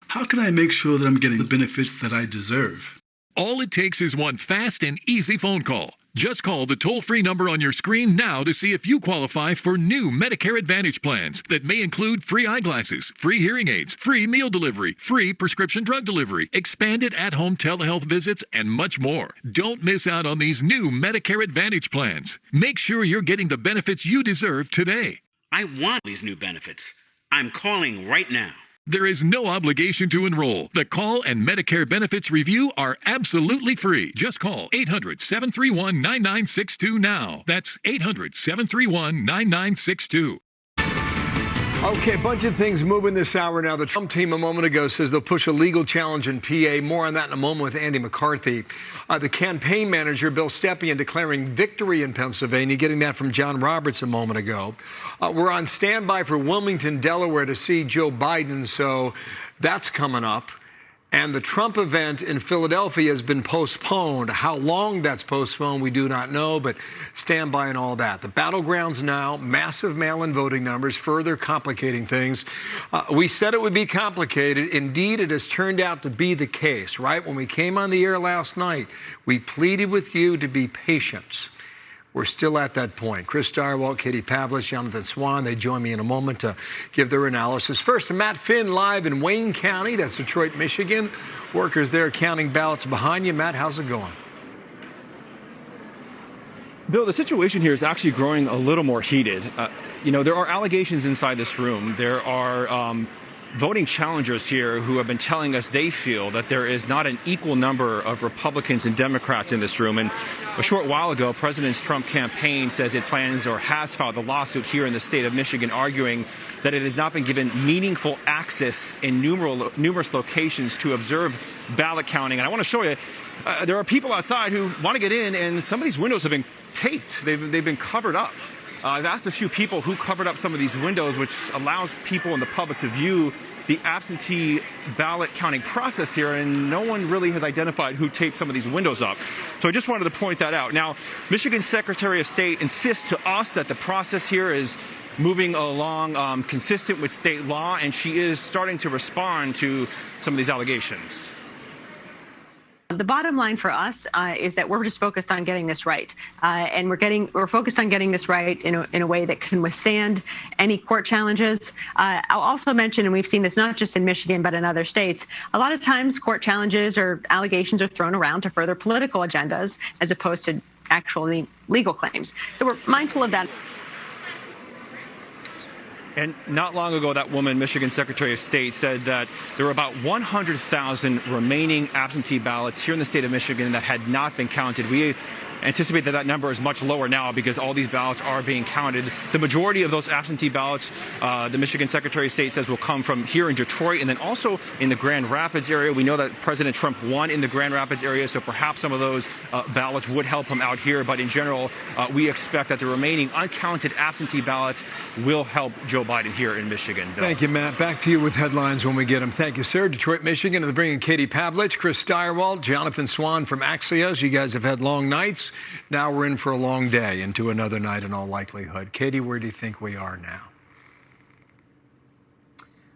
How can I make sure that I'm getting the benefits that I deserve? All it takes is one fast and easy phone call. Just call the toll-free number on your screen now to see if you qualify for new Medicare Advantage plans that may include free eyeglasses, free hearing aids, free meal delivery, free prescription drug delivery, expanded at-home telehealth visits, and much more. Don't miss out on these new Medicare Advantage plans. Make sure you're getting the benefits you deserve today. I want these new benefits. I'm calling right now. There is no obligation to enroll. The call and Medicare benefits review are absolutely free. Just call 800-731-9962 now. That's 800-731-9962. Okay, a bunch of things moving this hour now. The Trump team a moment ago says they'll push a legal challenge in PA. More on that in a moment with Andy McCarthy. The campaign manager, Bill Stepien, declaring victory in Pennsylvania, getting that from John Roberts a moment ago. We're on standby for Wilmington, Delaware to see Joe Biden, so that's coming up. And the Trump event in Philadelphia has been postponed. How long that's postponed, we do not know, but stand by and all that. The battlegrounds now, massive mail-in voting numbers, further complicating things. We said it would be complicated. Indeed, it has turned out to be the case, right? When we came on the air last night, we pleaded with you to be patient. We're still at that point. Chris Stirewalt, Katie Pavlich, Jonathan Swan, they join me in a moment to give their analysis. First, Matt Finn live in Wayne County. That's Detroit, Michigan. Workers there counting ballots behind you. Matt, how's it going? Bill, the situation here is actually growing a little more heated. There are allegations inside this room. There are voting challengers here who have been telling us they feel that there is not an equal number of Republicans and Democrats in this room. And a short while ago, President Trump's campaign says it plans or has filed a lawsuit here in the state of Michigan arguing that it has not been given meaningful access in numerous locations to observe ballot counting. And I want to show you, there are people outside who want to get in, and some of these windows have been taped. They've been covered up. I've asked a few people who covered up some of these windows, which allows people in the public to view the absentee ballot counting process here, and no one really has identified who taped some of these windows up. So I just wanted to point that out. Now, Michigan's Secretary of State insists to us that the process here is moving along consistent with state law, and she is starting to respond to some of these allegations. The bottom line for us is that we're just focused on getting this right, and we're focused on getting this right in a way that can withstand any court challenges. I'll also mention, and we've seen this not just in Michigan but in other states, a lot of times court challenges or allegations are thrown around to further political agendas as opposed to actually legal claims. So we're mindful of that. And not long ago, that woman, Michigan Secretary of State, said that there were about 100,000 remaining absentee ballots here in the state of Michigan that had not been counted. We anticipate that number is much lower now because all these ballots are being counted. The majority of those absentee ballots, the Michigan Secretary of State says, will come from here in Detroit and then also in the Grand Rapids area. We know that President Trump won in the Grand Rapids area, so perhaps some of those ballots would help him out here. But in general, we expect that the remaining uncounted absentee ballots will help Joe Biden here in Michigan. Bill. Thank you, Matt. Back to you with headlines when we get them. Thank you, sir. Detroit, Michigan, and they're bringing Katie Pavlich, Chris Stirewalt, Jonathan Swan from Axios. You guys have had long nights. Now we're in for a long day, into another night in all likelihood. Katie, where do you think we are now?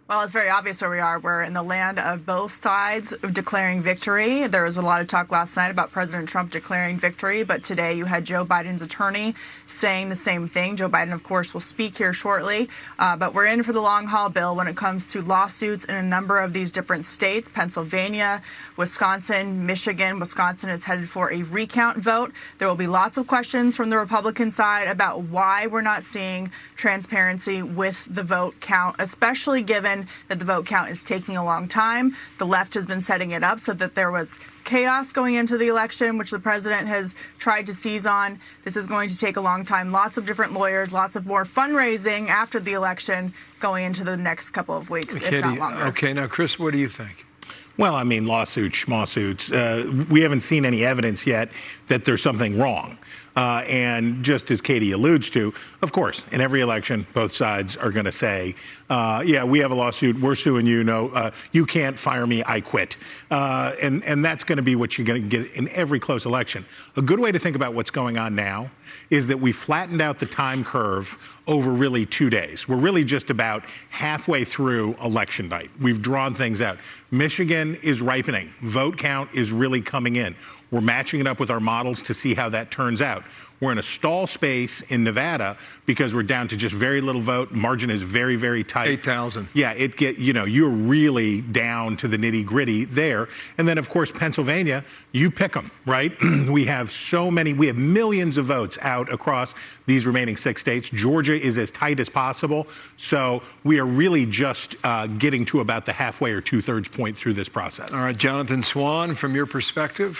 Well, it's very obvious where we are. We're in the land of both sides declaring victory. There was a lot of talk last night about President Trump declaring victory, but today you had Joe Biden's attorney saying the same thing. Joe Biden, of course, will speak here shortly, but we're in for the long haul, Bill, when it comes to lawsuits in a number of these different states, Pennsylvania, Wisconsin, Michigan. Wisconsin is headed for a recount vote. There will be lots of questions from the Republican side about why we're not seeing transparency with the vote count, especially given that the vote count is taking a long time. The left has been setting it up so that there was chaos going into the election, which the president has tried to seize on. This is going to take a long time. Lots of different lawyers, lots of more fundraising after the election going into the next couple of weeks, if not longer. Okay, now, Chris, what do you think? Well, I mean, lawsuits, schmawsuits. We haven't seen any evidence yet that there's something wrong. And just as Katie alludes to, of course, in every election, both sides are going to say, yeah, we have a lawsuit. We're suing you. No, you can't fire me. I quit. And that's going to be what you're going to get in every close election. A good way to think about what's going on now is that we flattened out the time curve over really 2 days. We're really just about halfway through election night. We've drawn things out. Michigan is ripening. Vote count is really coming in. We're matching it up with our models to see how that turns out. We're in a stall space in Nevada because we're down to just very little vote. Margin is very, very tight. 8,000. Yeah, you're really down to the nitty gritty there. And then, of course, Pennsylvania, you pick them, right? We have millions of votes out across these remaining 6 states. Georgia is as tight as possible. So we are really just getting to about the halfway or 2/3 point through this process. All right, Jonathan Swan, from your perspective,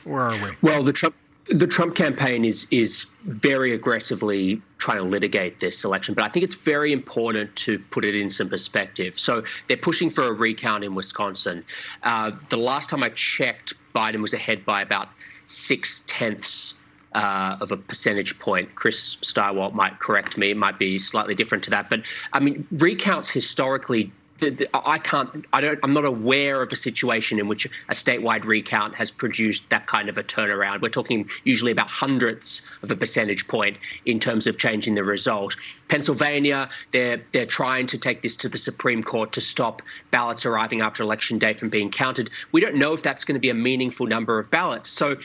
where are we? Well, the Trump campaign is very aggressively trying to litigate this election, but I think it's very important to put it in some perspective. So they're pushing for a recount in Wisconsin. The last time I checked, Biden was ahead by about 0.6 of a percentage point. Chris Steiwalt might correct me; it might be slightly different to that. But I mean, recounts historically. I'm not aware of a situation in which a statewide recount has produced that kind of a turnaround. We're talking usually about hundredths of a percentage point in terms of changing the result. Pennsylvania, they're trying to take this to the Supreme Court to stop ballots arriving after Election Day from being counted. We don't know if that's going to be a meaningful number of ballots. So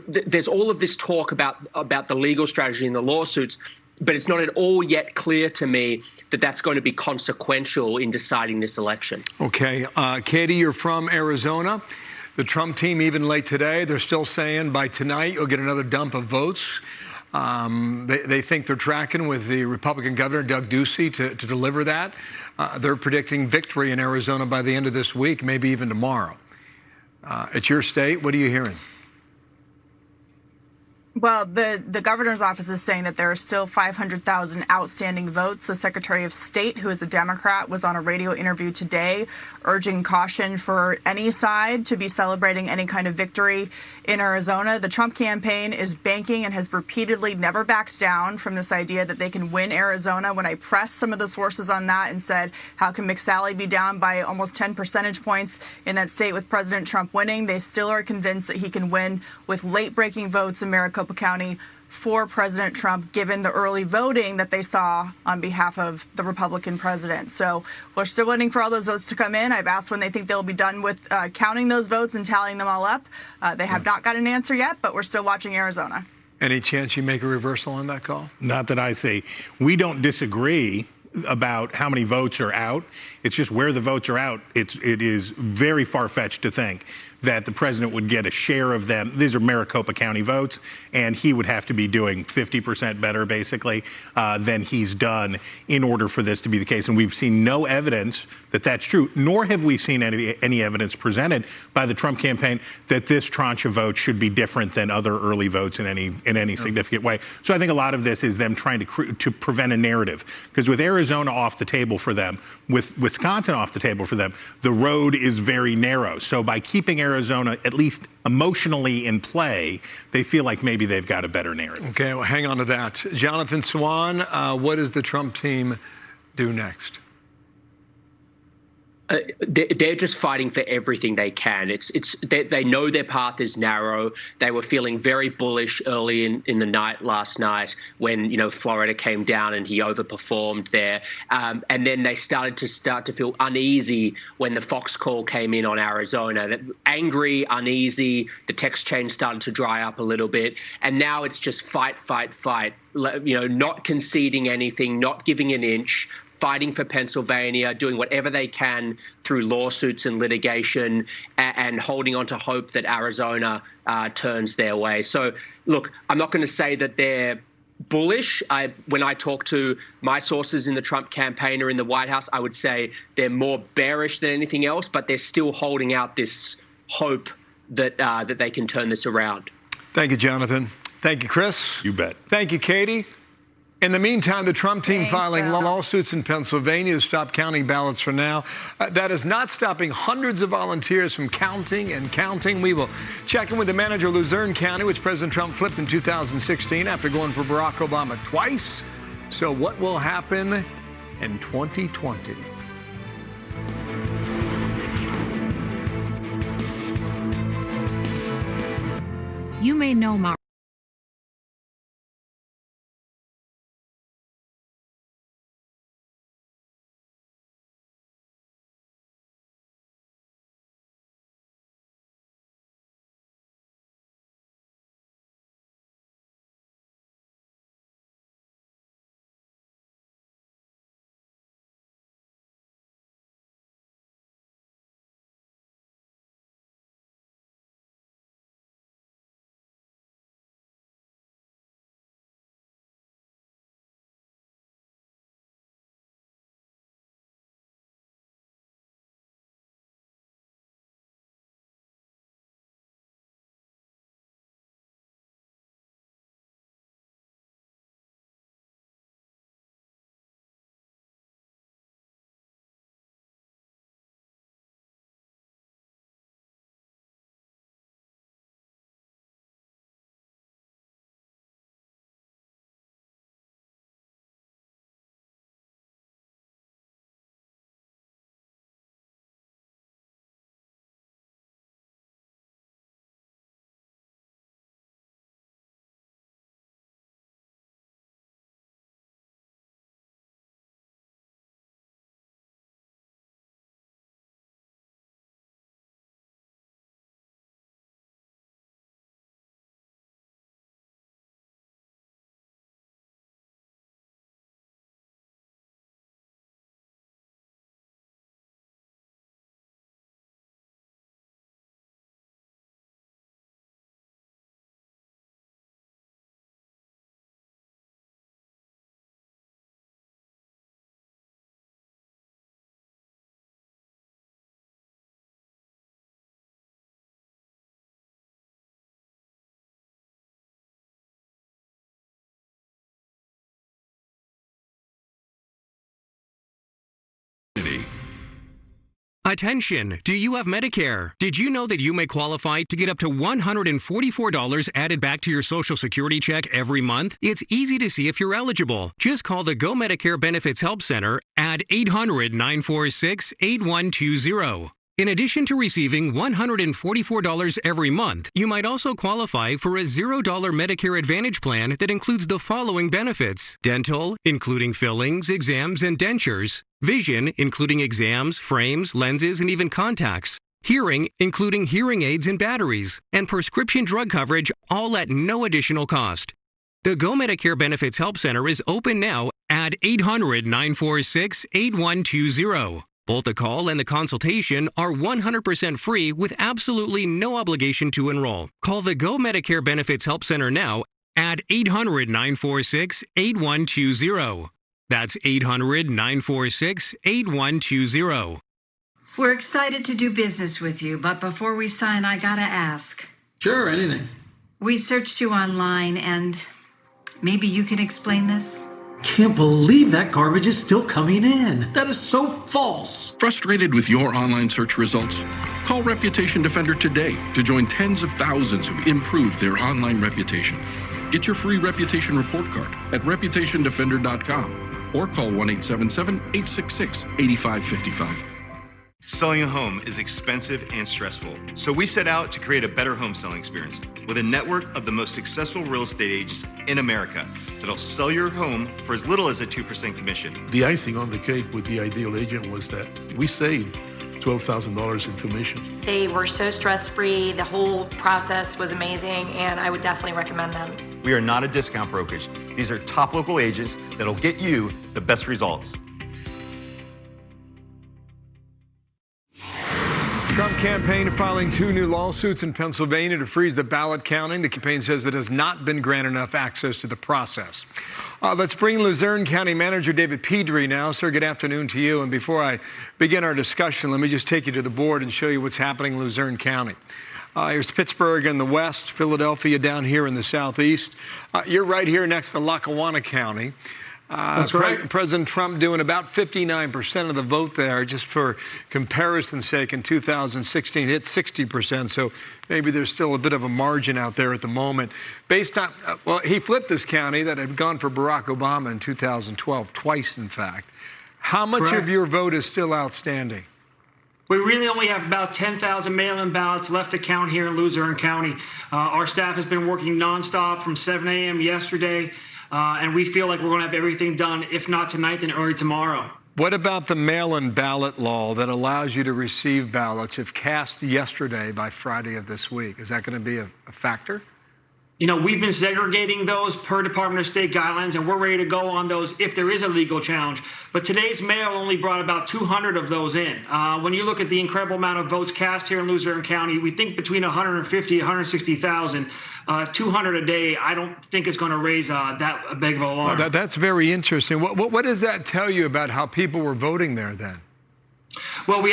there's all of this talk about the legal strategy and the lawsuits, but it's not at all yet clear to me that that's going to be consequential in deciding this election. Okay. Katie, you're from Arizona. The Trump team, even late today, they're still saying by tonight you'll get another dump of votes. They think they're tracking with the Republican governor, Doug Ducey, to deliver that. They're predicting victory in Arizona by the end of this week, maybe even tomorrow. It's your state. What are you hearing? Well, the governor's office is saying that there are still 500,000 outstanding votes. The Secretary of State, who is a Democrat, was on a radio interview today urging caution for any side to be celebrating any kind of victory in Arizona. The Trump campaign is banking and has repeatedly never backed down from this idea that they can win Arizona. When I pressed some of the sources on that and said, how can McSally be down by almost 10 percentage points in that state with President Trump winning? They still are convinced that he can win with late-breaking votes in Maricopa County for President Trump, given the early voting that they saw on behalf of the Republican president. So we're still waiting for all those votes to come in. I've asked when they think they'll be done with counting those votes and tallying them all up. They have not got an answer yet, but we're still watching Arizona. Any chance you make a reversal on that call? Not that I see. We don't disagree about how many votes are out. It's just where the votes are out. It is very far-fetched to think that the president would get a share of them. These are Maricopa County votes, and he would have to be doing 50% better, basically, than he's done in order for this to be the case. And we've seen no evidence that that's true, nor have we seen any evidence presented by the Trump campaign that this tranche of votes should be different than other early votes in any significant way. So I think a lot of this is them trying to prevent a narrative, because with Arizona off the table for them, with Wisconsin off the table for them, the road is very narrow. So by keeping Arizona at least emotionally in play, they feel like maybe they've got a better narrative. Okay, well, hang on to that. Jonathan Swan, what does the Trump team do next? they're just fighting for everything they can. They know their path is narrow. They were feeling very bullish early in the night last night when Florida came down and he overperformed there, and then they started to feel uneasy when the Fox call came in on Arizona. Angry, uneasy. The text chain started to dry up a little bit, and now it's just fight, fight, fight. Not conceding anything, not giving an inch. Fighting for Pennsylvania, doing whatever they can through lawsuits and litigation, and holding on to hope that Arizona turns their way. So, look, I'm not going to say that they're bullish. When I talk to my sources in the Trump campaign or in the White House, I would say they're more bearish than anything else, but they're still holding out this hope that that they can turn this around. Thank you, Jonathan. Thank you, Chris. You bet. Thank you, Katie. In the meantime, the Trump team filing lawsuits in Pennsylvania to stop counting ballots for now. That is not stopping hundreds of volunteers from counting and counting. We will check in with the manager of Luzerne County, which President Trump flipped in 2016 after going for Barack Obama twice. So what will happen in 2020? You may know Mount Attention! Do you have Medicare? Did you know that you may qualify to get up to $144 added back to your Social Security check every month? It's easy to see if you're eligible. Just call the Go Medicare Benefits Help Center at 800-946-8120. In addition to receiving $144 every month, you might also qualify for a $0 Medicare Advantage plan that includes the following benefits: dental, including fillings, exams, and dentures; vision, including exams, frames, lenses, and even contacts; hearing, including hearing aids and batteries; and prescription drug coverage, all at no additional cost. The Go Medicare Benefits Help Center is open now at 800-946-8120. Both the call and the consultation are 100% free with absolutely no obligation to enroll. Call the Go Medicare Benefits Help Center now at 800-946-8120. That's 800-946-8120. We're excited to do business with you, but before we sign, I gotta ask. Sure, anything. We searched you online, and maybe you can explain this? Can't believe that garbage is still coming in. That is so false. Frustrated with your online search results? Call Reputation Defender today to join tens of thousands who've improved their online reputation. Get your free reputation report card at reputationdefender.com or call 1-877-866-8555. Selling a home is expensive and stressful, so we set out to create a better home selling experience with a network of the most successful real estate agents in America that'll sell your home for as little as a 2% commission. The icing on the cake with the Ideal Agent was that we saved $12,000 in commissions. They were so stress-free, the whole process was amazing, and I would definitely recommend them. We are not a discount brokerage. These are top local agents that'll get you the best results. Trump campaign filing 2 new lawsuits in Pennsylvania to freeze the ballot counting. The campaign says it has not been granted enough access to the process. Let's bring Luzerne County Manager David Pedri now. Sir, good afternoon to you. And before I begin our discussion, let me just take you to the board and show you what's happening in Luzerne County. Here's Pittsburgh in the west, Philadelphia down here in the southeast. You're right here next to Lackawanna County. That's right. President Trump doing about 59% of the vote there. Just for comparison's sake, in 2016, hit 60%. So maybe there's still a bit of a margin out there at the moment. Based on, well, he flipped this county that had gone for Barack Obama in 2012, twice, in fact. How much of your vote is still outstanding? We really only have about 10,000 mail-in ballots left to count here in Luzerne County. Our staff has been working nonstop from 7 a.m. yesterday. And we feel like we're going to have everything done, if not tonight, then early tomorrow. What about the mail-in ballot law that allows you to receive ballots if cast yesterday by Friday of this week? Is that going to be a factor? You know, we've been segregating those per Department of State guidelines, and we're ready to go on those if there is a legal challenge. But today's mail only brought about 200 of those in. When you look at the incredible amount of votes cast here in Luzerne County, we think between 150 and 160,000. 200 a day, I don't think is going to raise that big of an alarm. Well, that's very interesting. What does that tell you about how people were voting there then? Well,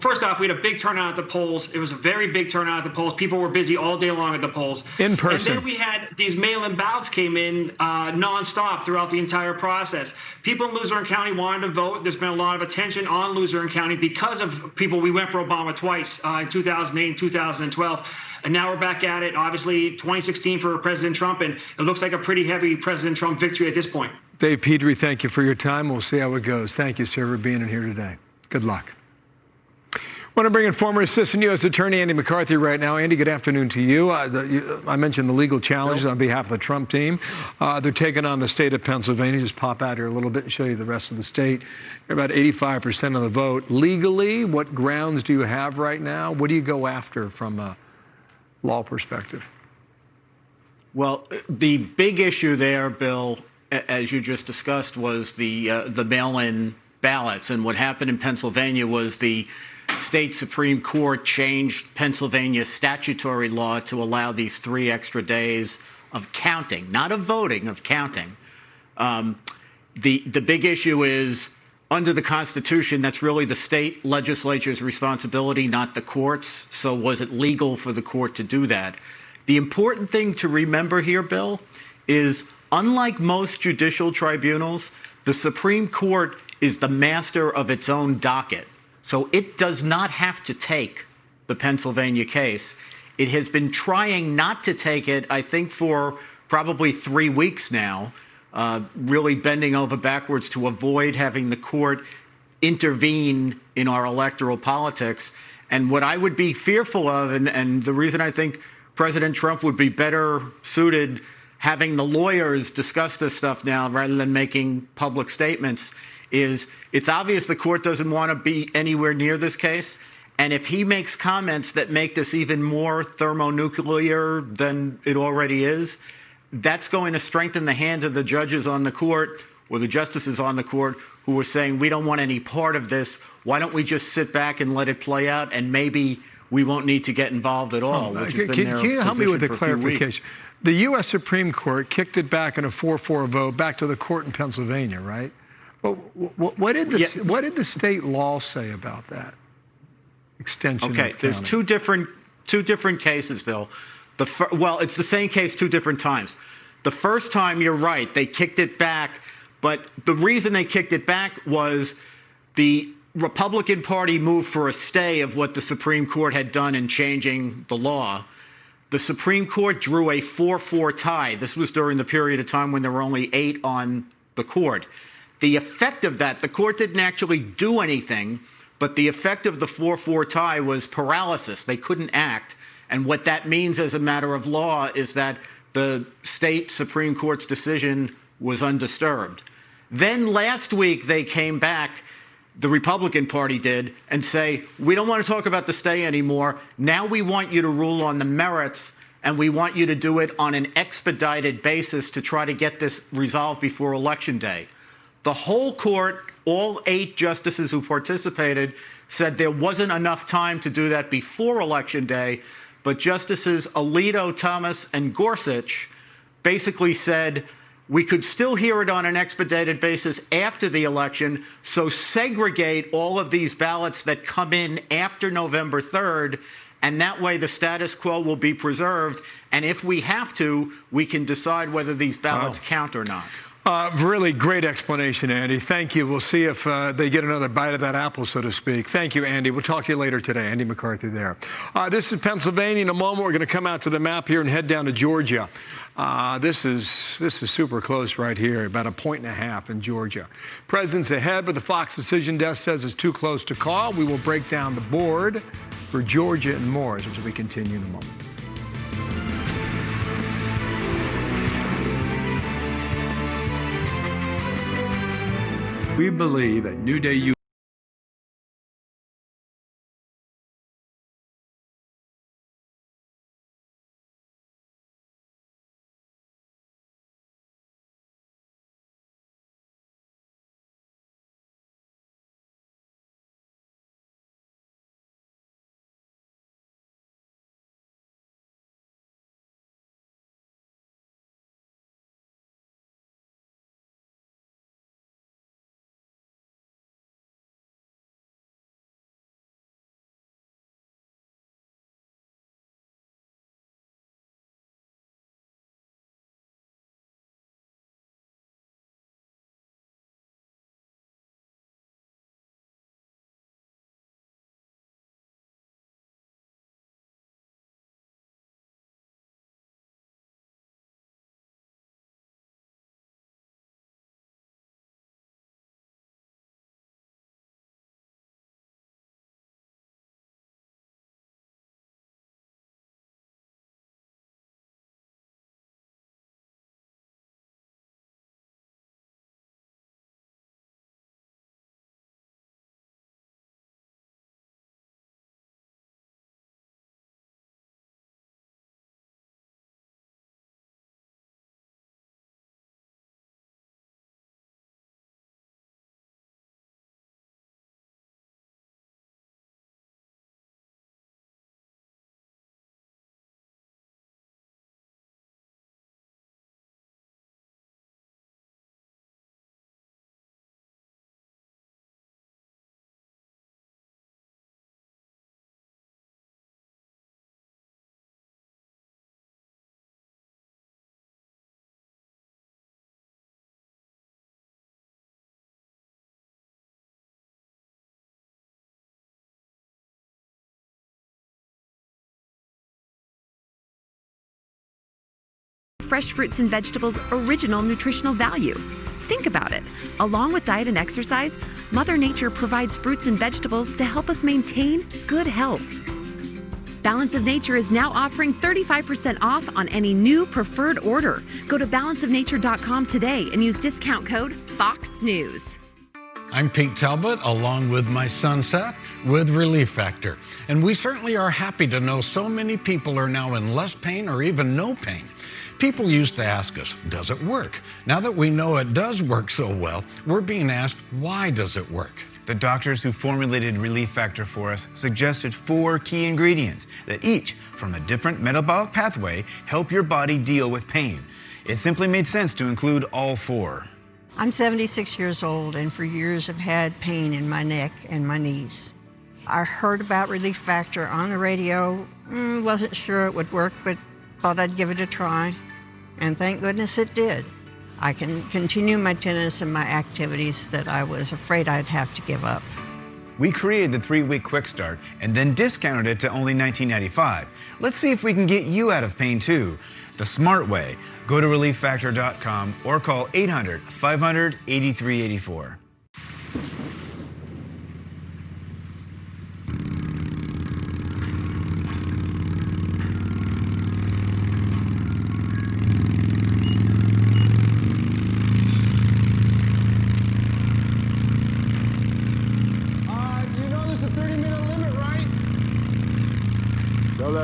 first off, we had a big turnout at the polls. It was a very big turnout at the polls. People were busy all day long at the polls. In person. And then we had these mail-in ballots came in nonstop throughout the entire process. People in Luzerne County wanted to vote. There's been a lot of attention on Luzerne County because of people. We went for Obama twice in 2008 and 2012. And now we're back at it, obviously, 2016 for President Trump. And it looks like a pretty heavy President Trump victory at this point. Dave Pedri, thank you for your time. We'll see how it goes. Thank you, sir, for being in here today. Good luck. I want to bring in former Assistant U.S. Attorney Andy McCarthy right now. Andy, good afternoon to you. I mentioned the legal challenges on behalf of the Trump team. They're taking on the state of Pennsylvania. Just pop out here a little bit and show you the rest of the state. You're about 85% of the vote. Legally, what grounds do you have right now? What do you go after from a law perspective? Well, the big issue there, Bill, as you just discussed, was the mail-in ballots. And what happened in Pennsylvania was the state Supreme Court changed Pennsylvania's statutory law to allow these 3 extra days of counting, not of voting, of counting. The big issue is, under the Constitution, that's really the state legislature's responsibility, not the courts. So was it legal for the court to do that? The important thing to remember here, Bill, is unlike most judicial tribunals, the Supreme Court is the master of its own docket. So it does not have to take the Pennsylvania case. It has been trying not to take it, I think, for probably 3 weeks now, really bending over backwards to avoid having the court intervene in our electoral politics. And what I would be fearful of, and the reason I think President Trump would be better suited having the lawyers discuss this stuff now rather than making public statements, is it's obvious the court doesn't want to be anywhere near this case. And if he makes comments that make this even more thermonuclear than it already is, that's going to strengthen the hands of the judges on the court or the justices on the court who are saying, we don't want any part of this. Why don't we just sit back and let it play out, and maybe we won't need to get involved at all, which has been their Can you help me with the position for a few weeks. clarification? The U.S. Supreme Court kicked it back in a 4-4 vote back to the court in Pennsylvania, right? Well, what did the state law say about that extension? Okay, there's two different cases, Bill. Well, it's the same case 2 different times. The first time, you're right, they kicked it back, but the reason they kicked it back was the Republican Party moved for a stay of what the Supreme Court had done in changing the law. The Supreme Court drew a 4-4 tie. This was during the period of time when there were only 8 on the court. The effect of that, the court didn't actually do anything, But the effect of the 4-4 tie was paralysis. They couldn't act. And what that means as a matter of law is that the state Supreme Court's decision was undisturbed. Then last week they came back, the Republican Party did, and say, we don't want to talk about the stay anymore. Now we want you to rule on the merits, and we want you to do it on an expedited basis to try to get this resolved before Election Day. The whole court, all 8 justices who participated, said there wasn't enough time to do that before Election Day, but Justices Alito, Thomas, and Gorsuch basically said we could still hear it on an expedited basis after the election, so segregate all of these ballots that come in after November 3rd, and that way the status quo will be preserved, and if we have to, we can decide whether these ballots count or not. Really great explanation, Andy. Thank you. We'll see if they get another bite of that apple, so to speak. Thank you, Andy. We'll talk to you later today. Andy McCarthy there. This is Pennsylvania. In a moment, we're going to come out to the map here and head down to Georgia. This is super close right here, about 1.5 points in Georgia. President's ahead, but the Fox Decision Desk says it's too close to call. We will break down the board for Georgia and more as we continue in a moment. We believe at New Day U. Fresh fruits and vegetables' original nutritional value. Think about it. Along with diet and exercise, Mother Nature provides fruits and vegetables to help us maintain good health. Balance of Nature is now offering 35% off on any new preferred order. Go to balanceofnature.com today and use discount code FOXNEWS. I'm Pete Talbot, along with my son Seth, with Relief Factor. And we certainly are happy to know so many people are now in less pain or even no pain. People used to ask us, does it work? Now that we know it does work so well, we're being asked, why does it work? The doctors who formulated Relief Factor for us suggested 4 key ingredients that each, from a different metabolic pathway, help your body deal with pain. It simply made sense to include all 4. I'm 76 years old and for years have had pain in my neck and my knees. I heard about Relief Factor on the radio, wasn't sure it would work, but thought I'd give it a try. And thank goodness it did. I can continue my tennis and my activities that I was afraid I'd have to give up. We created the 3-week quick start and then discounted it to only $19.95. Let's see if we can get you out of pain too. The smart way. Go to relieffactor.com or call 800-500-8384.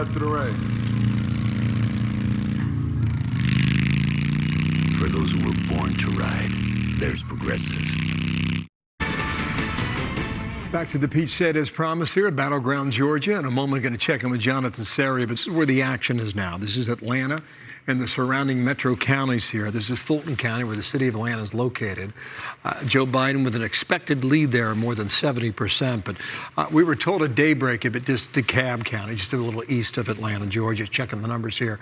out to the race. For those who were born to ride, there's Progressive. Back to the Peach State as promised here at Battleground, Georgia. In a moment, going to check in with Jonathan Seri, but this is where the action is now. This is Atlanta and the surrounding metro counties here. This is Fulton County, where the city of Atlanta is located. Joe Biden with an expected lead there of more than 70%. But we were told at daybreak, if it just DeKalb County, just a little east of Atlanta, Georgia, checking the numbers here.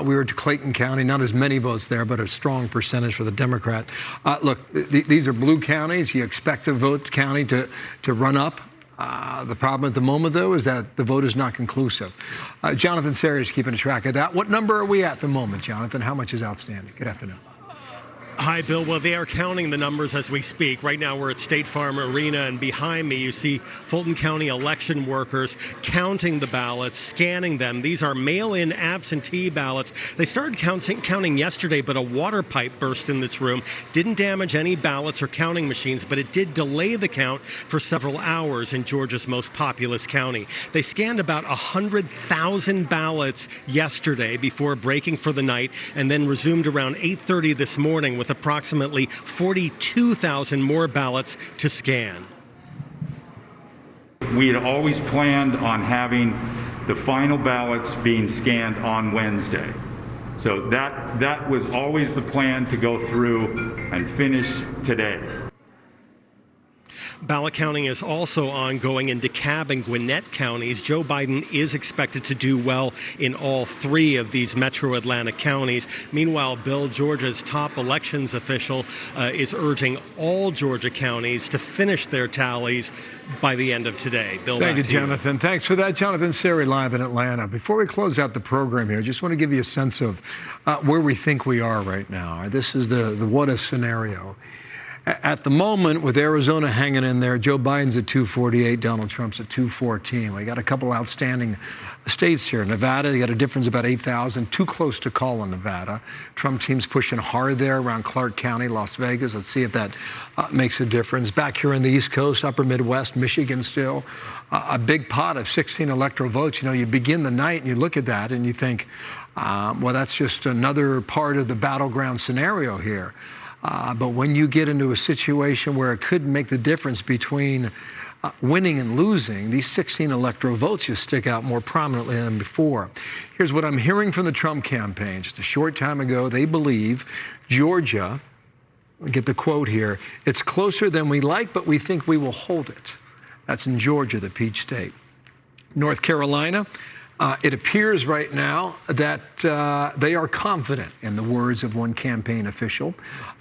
We were to Clayton County, not as many votes there, but a strong percentage for the Democrat. Look, these are blue counties. You expect the vote county to run up. The problem at the moment, though, is that the vote is not conclusive. Jonathan Seri is keeping track of that. What number are we at the moment, Jonathan? How much is outstanding? Good afternoon. Hi, Bill. Well, they are counting the numbers as we speak. Right now, we're at State Farm Arena, and behind me, you see Fulton County election workers counting the ballots, scanning them. These are mail-in absentee ballots. They started counting yesterday, but a water pipe burst in this room. Didn't damage any ballots or counting machines, but it did delay the count for several hours in Georgia's most populous county. They scanned about 100,000 ballots yesterday before breaking for the night, and then resumed around 8:30 this morning with approximately 42,000 more ballots to scan. We had always planned on having the final ballots being scanned on Wednesday. So that was always the plan, to go through and finish today. Ballot counting is also ongoing in DeKalb and Gwinnett counties. Joe Biden is expected to do well in all three of these metro Atlanta counties. Meanwhile, Bill, Georgia's top elections official, is urging all Georgia counties to finish their tallies by the end of today. Bill, thank you, Jonathan. Thanks for that. Jonathan Seri live in Atlanta. Before we close out the program here, I just want to give you a sense of where we think we are right now. This is the what-if scenario. At the moment, with Arizona hanging in there, Joe Biden's at 248, Donald Trump's at 214. We got a couple outstanding states here. Nevada, you got a difference about 8,000, too close to call in Nevada. Trump team's pushing hard there around Clark County, Las Vegas. Let's see if that makes a difference. Back here on the East Coast, upper Midwest, Michigan still, a big pot of 16 electoral votes. You know, you begin the night and you look at that and you think, well, that's just another part of the battleground scenario here. But when you get into a situation where it could make the difference between winning and losing, these 16 electoral votes just stick out more prominently than before. Here's what I'm hearing from the Trump campaign. Just a short time ago, they believe Georgia, get the quote here, it's closer than we like, but we think we will hold it. That's in Georgia, the Peach State. North Carolina, it appears right now that they are confident, in the words of one campaign official,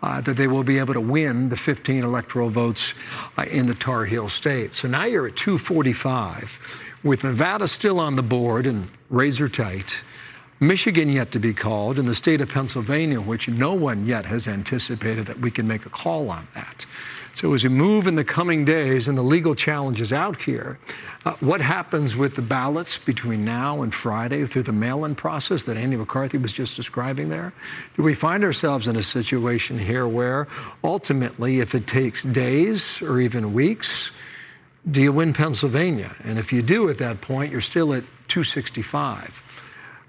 that they will be able to win the 15 electoral votes in the Tar Heel state. So now you're at 245, with Nevada still on the board and razor tight, Michigan yet to be called, and the state of Pennsylvania, which no one yet has anticipated that we can make a call on that. So as we move in the coming days and the legal challenges out here, what happens with the ballots between now and Friday through the mail-in process that Andy McCarthy was just describing there? Do we find ourselves in a situation here where ultimately, if it takes days or even weeks, do you win Pennsylvania? And if you do at that point, you're still at 265.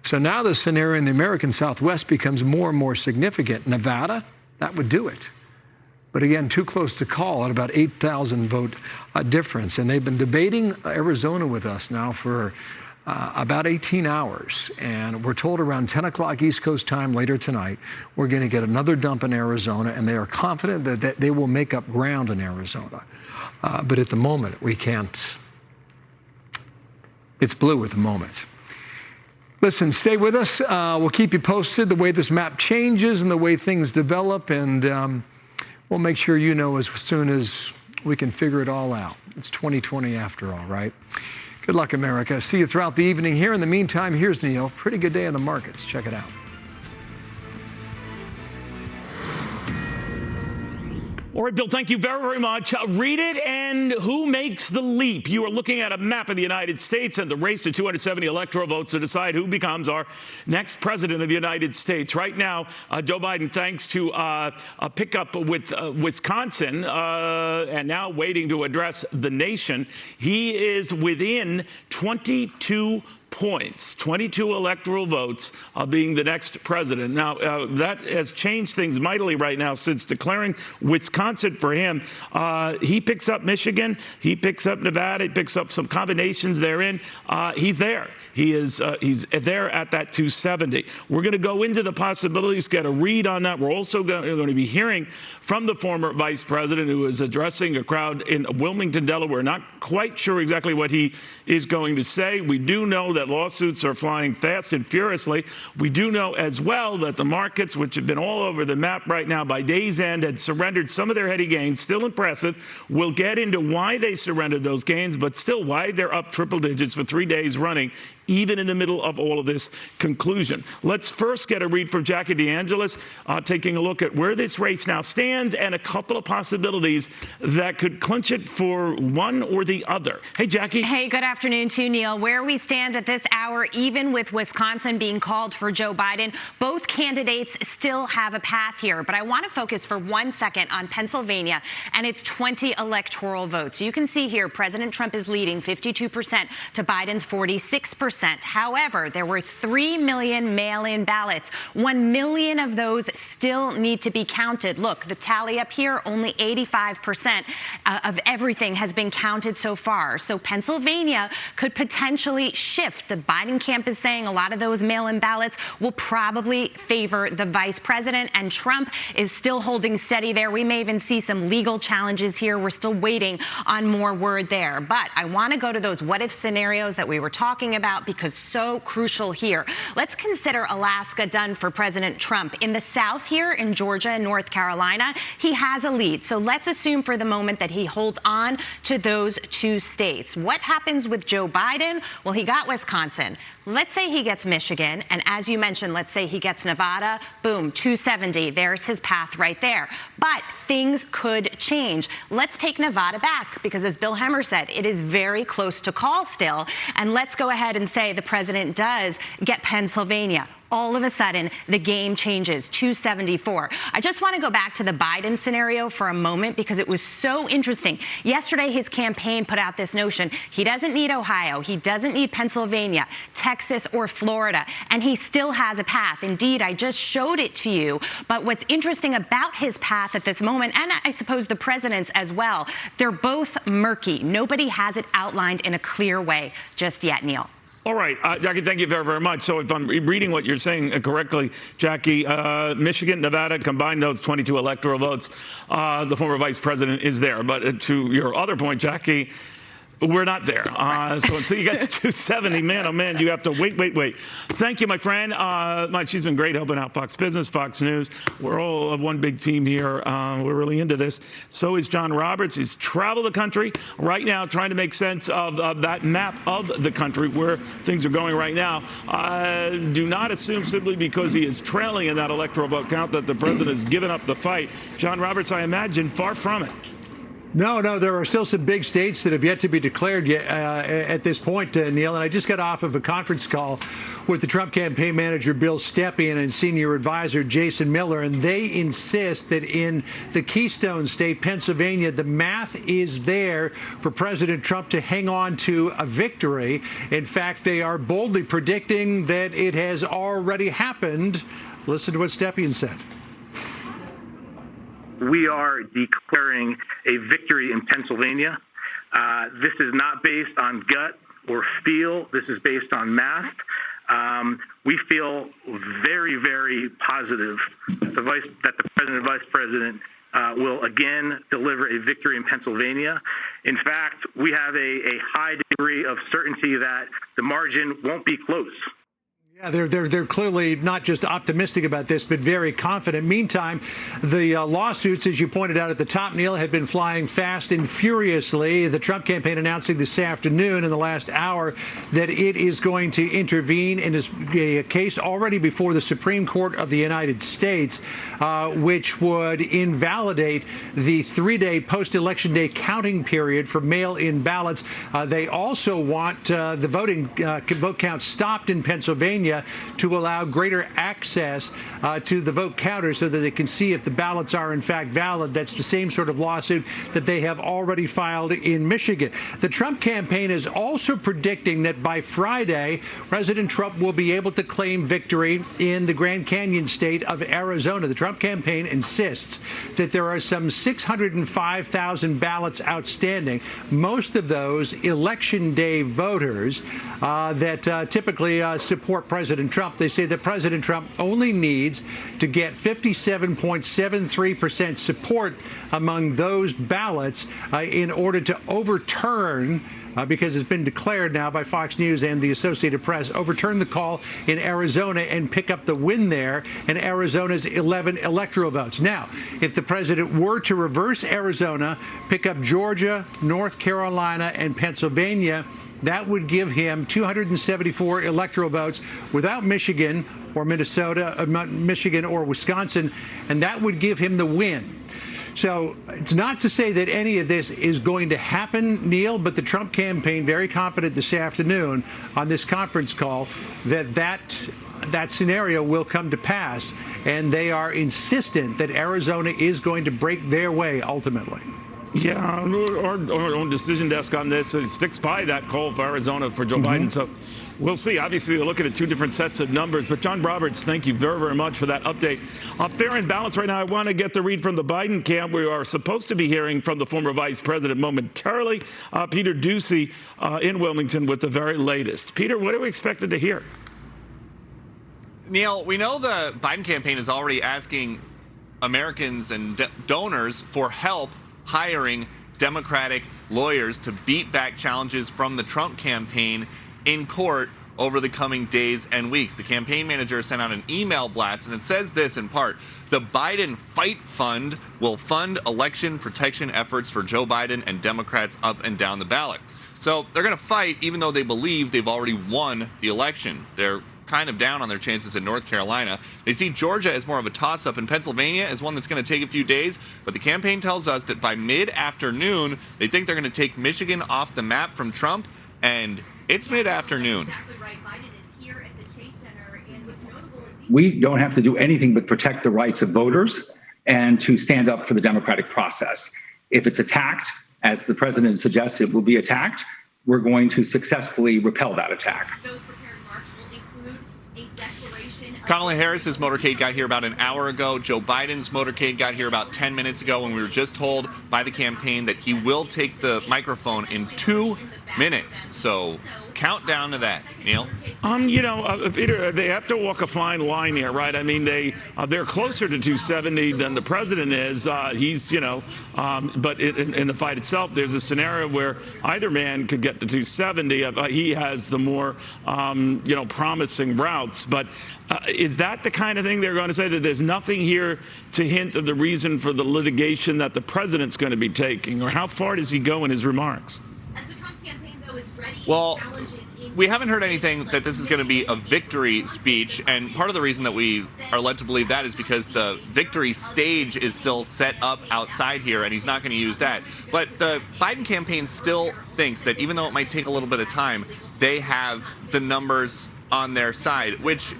So now the scenario in the American Southwest becomes more and more significant. Nevada, that would do it. But again, too close to call at about 8,000 vote difference. And they've been debating Arizona with us now for about 18 hours. And we're told around 10 o'clock East Coast time later tonight, we're going to get another dump in Arizona. And they are confident that they will make up ground in Arizona. But at the moment, we can't. It's blue at the moment. Listen, stay with us. We'll keep you posted the way this map changes and the way things develop. And we'll make sure you know as soon as we can figure it all out. It's 2020 after all, right? Good luck, America. See you throughout the evening here. In the meantime, here's Neil. Pretty good day in the markets. Check it out. All right, Bill, thank you very, very much. Read it, and who makes the leap? You are looking at a map of the United States and the race to 270 electoral votes to decide who becomes our next president of the United States. Right now, Joe Biden, thanks to a pickup with Wisconsin and now waiting to address the nation, he is within 22 points, 22 electoral votes, being the next president. Now, that has changed things mightily right now since declaring Wisconsin for him. He picks up Michigan, he picks up Nevada, he picks up some combinations therein. He's there. He's there at that 270. We're going to go into the possibilities, get a read on that. We're also going to be hearing from the former vice president who is addressing a crowd in Wilmington, Delaware. Not quite sure exactly what he is going to say. We do know that lawsuits are flying fast and furiously. We do know as well that the markets, which have been all over the map right now by day's end, had surrendered some of their heady gains. Still impressive. We'll get into why they surrendered those gains, but still why they're up triple digits for 3 days running, even in the middle of all of this conclusion. Let's first get a read from Jackie DeAngelis, taking a look at where this race now stands and a couple of possibilities that could clinch it for one or the other. Hey, Jackie. Hey, good afternoon to you, Neil. Where we stand at this hour, even with Wisconsin being called for Joe Biden, both candidates still have a path here. But I want to focus for 1 second on Pennsylvania and its 20 electoral votes. You can see here President Trump is leading 52% to Biden's 46%. However, there were 3 million mail-in ballots. 1 million of those still need to be counted. Look, the tally up here, only 85% of everything has been counted so far. So Pennsylvania could potentially shift. The Biden camp is saying a lot of those mail-in ballots will probably favor the vice president, and Trump is still holding steady there. We may even see some legal challenges here. We're still waiting on more word there. But I want to go to those what-if scenarios that we were talking about, because so crucial here. Let's consider Alaska done for President Trump. In the South here, in Georgia and North Carolina, he has a lead. So let's assume for the moment that he holds on to those 2 states. What happens with Joe Biden? Well, he got Wisconsin. Let's say he gets Michigan, and as you mentioned, let's say he gets Nevada. Boom, 270. There's his path right there. But things could change. Let's take Nevada back, because as Bill Hemmer said, it is very close to call still. And let's go ahead and say the president does get Pennsylvania. All of a sudden, the game changes, 274. I just want to go back to the Biden scenario for a moment, because it was so interesting. Yesterday, his campaign put out this notion. He doesn't need Ohio. He doesn't need Pennsylvania, Texas, or Florida. And he still has a path. Indeed, I just showed it to you. But what's interesting about his path at this moment, and I suppose the president's as well, they're both murky. Nobody has it outlined in a clear way just yet, Neil. All right, Jackie, thank you very, very much. So if I'm reading what you're saying correctly, Jackie, Michigan, Nevada, combine those 22 electoral votes, the former vice president is there. But to your other point, Jackie, we're not there. So until you get to 270, man, oh man, you have to wait. Thank you, my friend. She's been great helping out Fox Business, Fox News. We're all one big team here. We're really into this. So is John Roberts. He's traveled the country right now trying to make sense of that map of the country where things are going right now. Do not assume simply because he is trailing in that electoral vote count that the president has given up the fight. John Roberts, I imagine, far from it. No, there are still some big states that have yet to be declared yet, at this point, Neil. And I just got off of a conference call with the Trump campaign manager, Bill Stepien, and senior advisor, Jason Miller. And they insist that in the Keystone State, Pennsylvania, the math is there for President Trump to hang on to a victory. In fact, they are boldly predicting that it has already happened. Listen to what Stepien said. We are declaring a victory in Pennsylvania. This is not based on gut or feel. This is based on math. We feel very, very positive that the president and vice president will again deliver a victory in Pennsylvania. In fact, we have a high degree of certainty that the margin won't be close. Yeah, they're clearly not just optimistic about this, but very confident. Meantime, the lawsuits, as you pointed out at the top, Neil, have been flying fast and furiously. The Trump campaign announcing this afternoon in the last hour that it is going to intervene in a case already before the Supreme Court of the United States, which would invalidate the 3-day post-election day counting period for mail-in ballots. They also want the vote count stopped in Pennsylvania Pennsylvania to allow greater access to the vote counter so that they can see if the ballots are in fact valid. That's the same sort of lawsuit that they have already filed in Michigan. The Trump campaign is also predicting that by Friday, President Trump will be able to claim victory in the Grand Canyon state of Arizona. The Trump campaign insists that there are some 605,000 ballots outstanding, most of those Election Day voters that typically support President Trump. They say that President Trump only needs to get 57.73% support among those ballots in order to overturn, because it's been declared now by Fox News and the Associated Press, overturn the call in Arizona and pick up the win there in Arizona's 11 electoral votes. Now, if the president were to reverse Arizona, pick up Georgia, North Carolina, and Pennsylvania, that would give him 274 electoral votes without Michigan or Minnesota, Michigan or Wisconsin, and that would give him the win. So it's not to say that any of this is going to happen, Neil, but the Trump campaign very confident this afternoon on this conference call that scenario will come to pass, and they are insistent that Arizona is going to break their way ultimately. Yeah, our own decision desk on this sticks by that call for Arizona for Joe Biden. So we'll see. Obviously, they're looking at two different sets of numbers. But John Roberts, thank you very, very much for that update. Fair and balanced right now, I want to get the read from the Biden camp. We are supposed to be hearing from the former vice president momentarily. Peter Ducey in Wilmington with the very latest. Peter, what are we expected to hear? Neil, we know the Biden campaign is already asking Americans and donors for help hiring Democratic lawyers to beat back challenges from the Trump campaign in court over the coming days and weeks. The campaign manager sent out an email blast, and it says this in part: the Biden Fight Fund will fund election protection efforts for Joe Biden and Democrats up and down the ballot. So they're going to fight even though they believe they've already won the election. They're kind of down on their chances in North Carolina. They see Georgia as more of a toss-up, and Pennsylvania as one that's going to take a few days. But the campaign tells us that by mid-afternoon, they think they're going to take Michigan off the map from Trump, and it's mid-afternoon. We don't have to do anything but protect the rights of voters and to stand up for the democratic process. If it's attacked, as the president suggests it will be attacked, we're going to successfully repel that attack. Kamala Harris's motorcade got here about an hour ago. Joe Biden's motorcade got here about 10 minutes ago, when we were just told by the campaign that he will take the microphone in 2 minutes. So count down to that, Neil. Peter, they have to walk a fine line here, right? I mean, they're closer to 270 than the president is. But in the fight itself, there's a scenario where either man could get to 270. He has the more, promising routes. But is that the kind of thing they're going to say, that there's nothing here to hint of the reason for the litigation that the president's going to be taking? Or how far does he go in his remarks? Well, we haven't heard anything that this is going to be a victory speech, and part of the reason that we are led to believe that is because the victory stage is still set up outside here, and he's not going to use that. But the Biden campaign still thinks that even though it might take a little bit of time, they have the numbers on their side,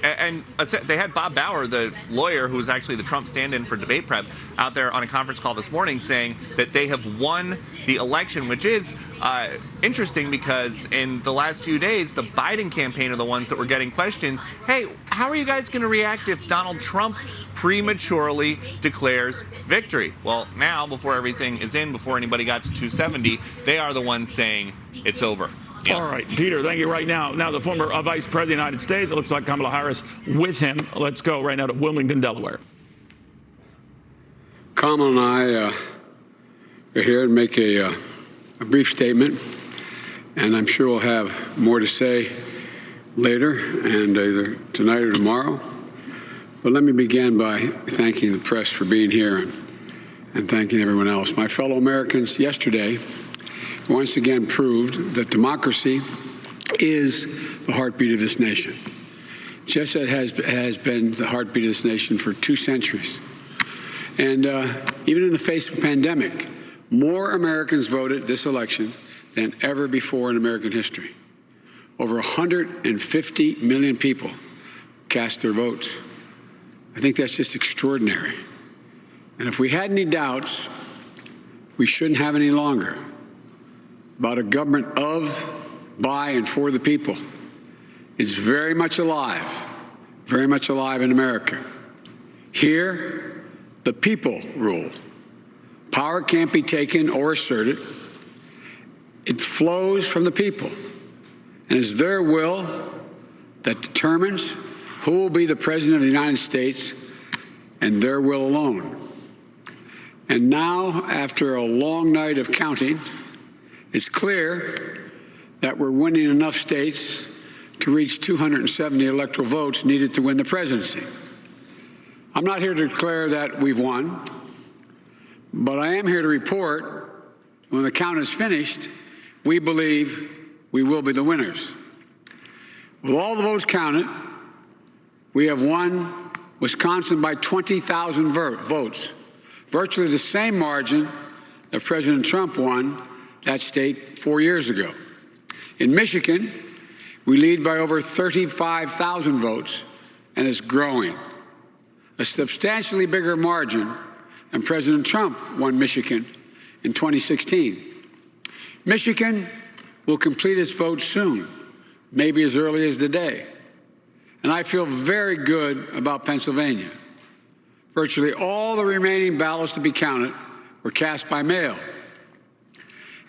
and they had Bob Bauer, the lawyer who was actually the Trump stand-in for debate prep, out there on a conference call this morning saying that they have won the election, which is interesting because in the last few days, the Biden campaign are the ones that were getting questions. Hey, how are you guys going to react if Donald Trump prematurely declares victory? Well, now, before everything is in, before anybody got to 270, they are the ones saying it's over. Yeah. All right, Peter, thank you. Right now, the former vice president of the United States, it looks like Kamala Harris with him. Let's go right now to Wilmington, Delaware. Kamala and I are here to make a brief statement, and I'm sure we'll have more to say later, and either tonight or tomorrow. But let me begin by thanking the press for being here and thanking everyone else. My fellow Americans, yesterday once again proved that democracy is the heartbeat of this nation, just as it has been the heartbeat of this nation for 2 centuries. And even in the face of a pandemic, more Americans voted this election than ever before in American history. Over 150 million people cast their votes. I think that's just extraordinary. And if we had any doubts, we shouldn't have any longer about a government of, by, and for the people. It's very much alive in America. Here, the people rule. Power can't be taken or asserted. It flows from the people, and it's their will that determines who will be the President of the United States, and their will alone. And now, after a long night of counting, it's clear that we're winning enough states to reach 270 electoral votes needed to win the presidency. I'm not here to declare that we've won, but I am here to report when the count is finished, we believe we will be the winners. With all the votes counted, we have won Wisconsin by 20,000 votes, virtually the same margin that President Trump won that state 4 years ago. In Michigan, we lead by over 35,000 votes, and it's growing. A substantially bigger margin than President Trump won Michigan in 2016. Michigan will complete its vote soon, maybe as early as today. And I feel very good about Pennsylvania. Virtually all the remaining ballots to be counted were cast by mail.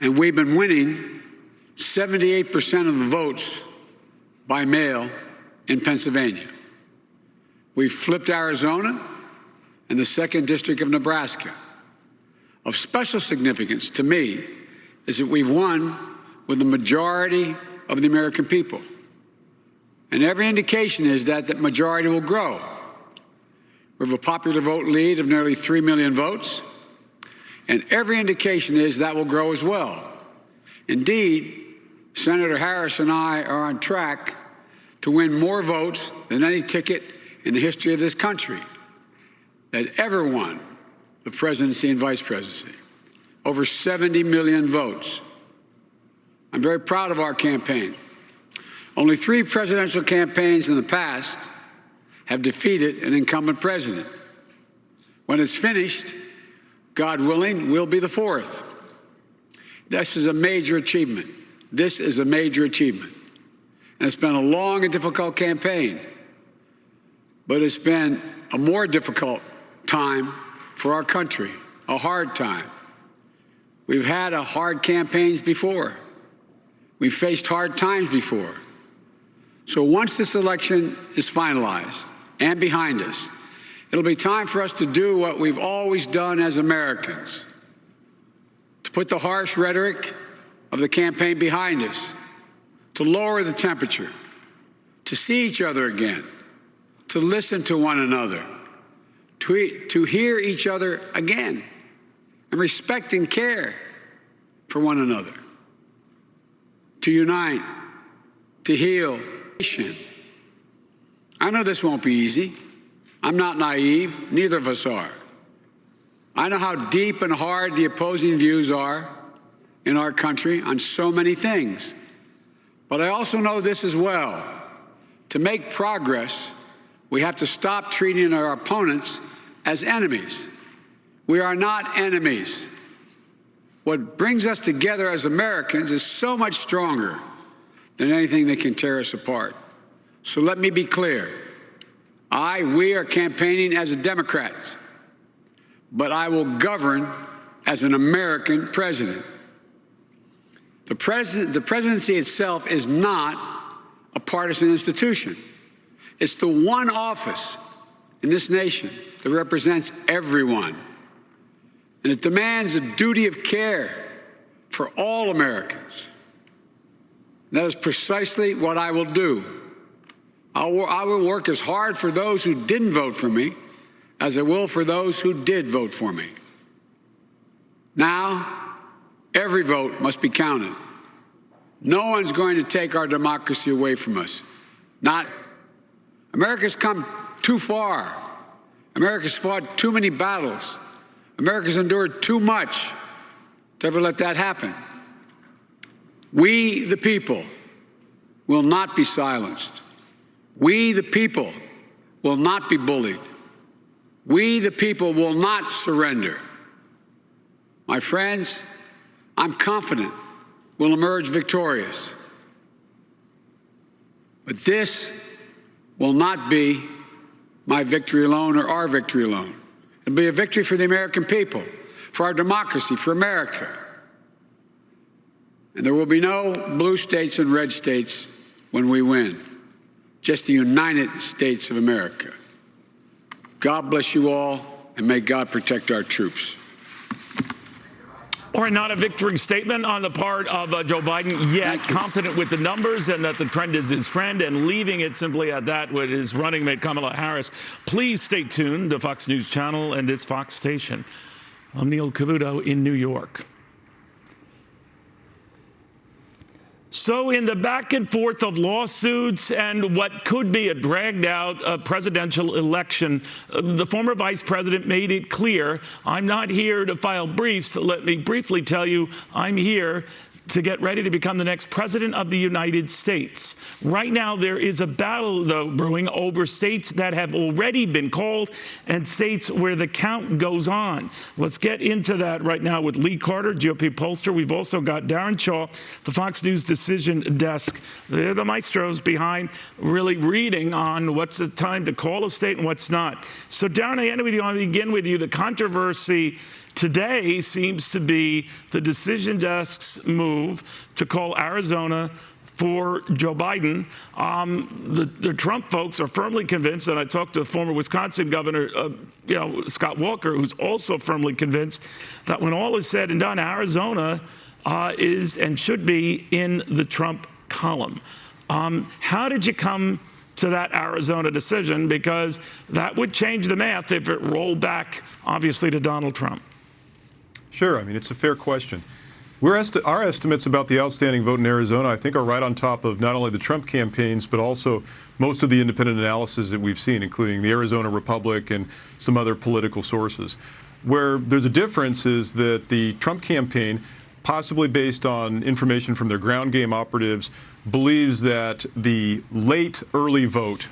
And we've been winning 78% of the votes by mail in Pennsylvania. We've flipped Arizona and the 2nd District of Nebraska. Of special significance to me is that we've won with the majority of the American people. And every indication is that that majority will grow. We have a popular vote lead of nearly 3 million votes, and every indication is that will grow as well. Indeed, Senator Harris and I are on track to win more votes than any ticket in the history of this country that ever won the presidency and vice presidency. Over 70 million votes. I'm very proud of our campaign. Only 3 presidential campaigns in the past have defeated an incumbent president. When it's finished, God willing, we'll be the 4th. This is a major achievement. This is a major achievement. And it's been a long and difficult campaign, but it's been a more difficult time for our country, a hard time. We've had hard campaigns before. We've faced hard times before. So once this election is finalized and behind us, it'll be time for us to do what we've always done as Americans, to put the harsh rhetoric of the campaign behind us, to lower the temperature, to see each other again, to listen to one another, to hear each other again, and respect and care for one another, to unite, to heal. I know this won't be easy. I'm not naive. Neither of us are. I know how deep and hard the opposing views are in our country on so many things. But I also know this as well. To make progress, we have to stop treating our opponents as enemies. We are not enemies. What brings us together as Americans is so much stronger than anything that can tear us apart. So let me be clear. We are campaigning as Democrats, but I will govern as an American president. The presidency itself is not a partisan institution. It's the one office in this nation that represents everyone. And it demands a duty of care for all Americans. And that is precisely what I will do. I will work as hard for those who didn't vote for me as I will for those who did vote for me. Now, every vote must be counted. No one's going to take our democracy away from us. America's come too far. America's fought too many battles. America's endured too much to ever let that happen. We, the people, will not be silenced. We, the people, will not be bullied. We, the people, will not surrender. My friends, I'm confident we'll emerge victorious. But this will not be my victory alone or our victory alone. It'll be a victory for the American people, for our democracy, for America. And there will be no blue states and red states when we win, just the United States of America. God bless you all, and may God protect our troops. Or not a victory statement on the part of Joe Biden yet, confident with the numbers and that the trend is his friend, and leaving it simply at that with his running mate Kamala Harris. Please stay tuned to Fox News Channel and its Fox station. I'm Neil Cavuto in New York. So in the back and forth of lawsuits and what could be a dragged out presidential election, the former vice president made it clear, I'm not here to file briefs. Let me briefly tell you, I'm here to get ready to become the next president of the United States. Right now, there is a battle, though, brewing over states that have already been called and states where the count goes on. Let's get into that right now with Lee Carter, GOP pollster. We've also got Darren Shaw, the Fox News decision desk. They're the maestros behind really reading on what's the time to call a state and what's not. So, Darren, I want to begin with you. The controversy today seems to be the decision desk's move to call Arizona for Joe Biden. The Trump folks are firmly convinced, and I talked to former Wisconsin Governor Scott Walker, who's also firmly convinced that when all is said and done, Arizona is and should be in the Trump column. How did you come to that Arizona decision? Because that would change the math if it rolled back, obviously, to Donald Trump. Sure. I mean, it's a fair question. Our estimates about the outstanding vote in Arizona, I think, are right on top of not only the Trump campaigns, but also most of the independent analysis that we've seen, including the Arizona Republic and some other political sources. Where there's a difference is that the Trump campaign, possibly based on information from their ground game operatives, believes that the late early votes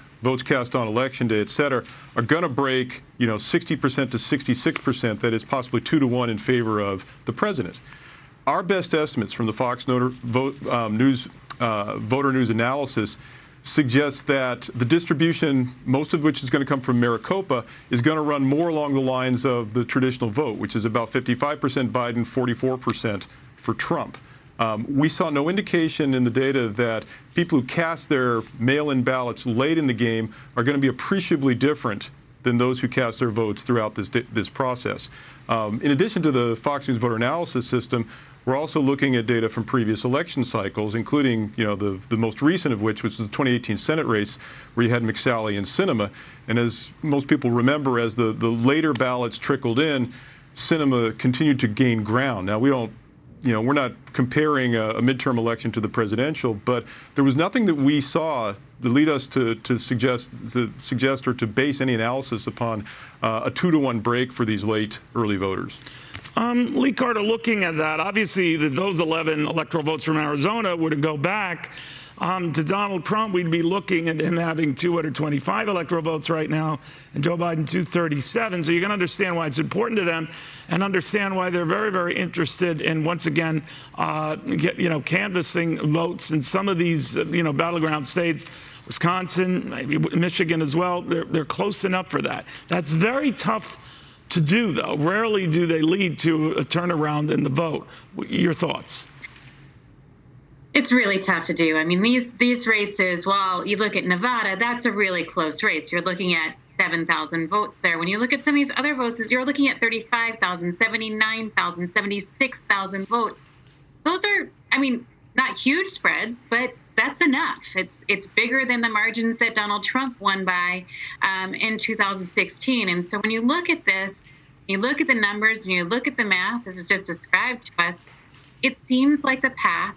cast on Election Day, et cetera, are going to break, 60% to 66%, that is possibly 2-to-1 in favor of the president. Our best estimates from the Fox Voter News analysis suggests that the distribution, most of which is going to come from Maricopa, is going to run more along the lines of the traditional vote, which is about 55% Biden, 44% for Trump. We saw no indication in the data that people who cast their mail-in ballots late in the game are going to be appreciably different than those who cast their votes throughout this process. In addition to the Fox News voter analysis system, we're also looking at data from previous election cycles, including the most recent of which was the 2018 Senate race, where you had McSally and Sinema. And as most people remember, as the later ballots trickled in, Sinema continued to gain ground. Now, we're not comparing a midterm election to the presidential, but there was nothing that we saw to lead us to suggest or to base any analysis upon a 2-to-1 break for these late early voters. Lee Carter, looking at that, obviously those 11 electoral votes from Arizona were to go back to Donald Trump. We'd be looking at him having 225 electoral votes right now and Joe Biden 237. So you can understand why it's important to them and understand why they're very, very interested in, once again, canvassing votes in some of these, battleground states. Wisconsin, maybe Michigan as well, they're close enough for that. That's very tough to do, though. Rarely do they lead to a turnaround in the vote. Your thoughts? It's really tough to do. I mean, these races, while you look at Nevada, that's a really close race. You're looking at 7,000 votes there. When you look at some of these other votes, you're looking at 35,000, 79,000, 76,000 votes. Those are, not huge spreads, but that's enough. It's bigger than the margins that Donald Trump won by in 2016. And so when you look at this, you look at the numbers and you look at the math, as was just described to us, it seems like the path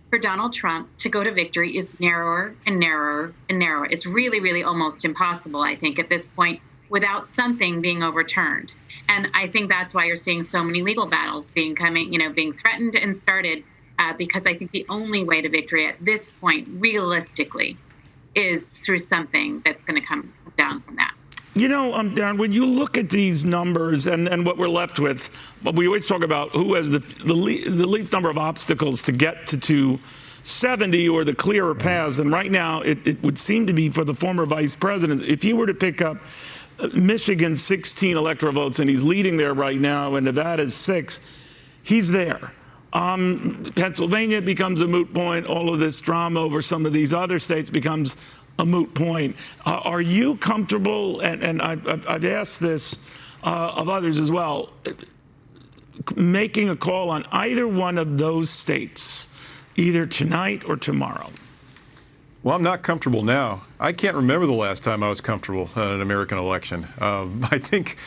for Donald Trump to go to victory is narrower and narrower and narrower. It's really, really almost impossible, I think, at this point, without something being overturned. And I think that's why you're seeing so many legal battles being threatened and started, because I think the only way to victory at this point, realistically, is through something that's going to come down from that. You know, Darren, when you look at these numbers and what we're left with, we always talk about who has the least number of obstacles to get to 270 or the clearer paths. And right now, it would seem to be for the former vice president. If you were to pick up Michigan's 16 electoral votes, and he's leading there right now, and Nevada's 6, he's there. Pennsylvania becomes a moot point. All of this drama over some of these other states becomes a moot point. Are you comfortable, and I've asked this of others as well, making a call on either one of those states, either tonight or tomorrow? Well, I'm not comfortable now. I can't remember the last time I was comfortable in an American election. I think,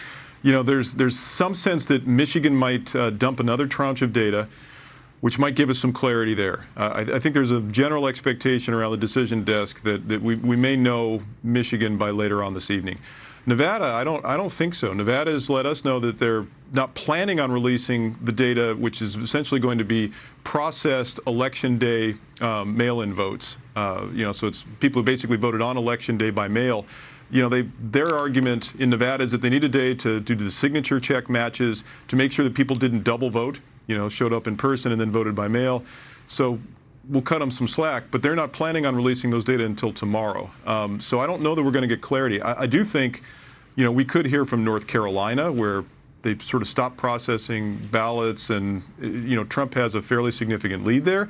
you know, there's some sense that Michigan might dump another tranche of data, which might give us some clarity there. I think there's a general expectation around the decision desk that we may know Michigan by later on this evening. Nevada, I don't think so. Nevada has let us know that they're not planning on releasing the data, which is essentially going to be processed election day mail-in votes. You know, so it's people who basically voted on election day by mail. You know, their argument in Nevada is that they need a day to do the signature check matches to make sure that people didn't double vote, you know, showed up in person and then voted by mail. So we'll cut them some slack, but they're not planning on releasing those data until tomorrow. So I don't know that we're going to get clarity. I do think, you know, we could hear from North Carolina, where they've sort of stopped processing ballots, and, you know, Trump has a fairly significant lead there.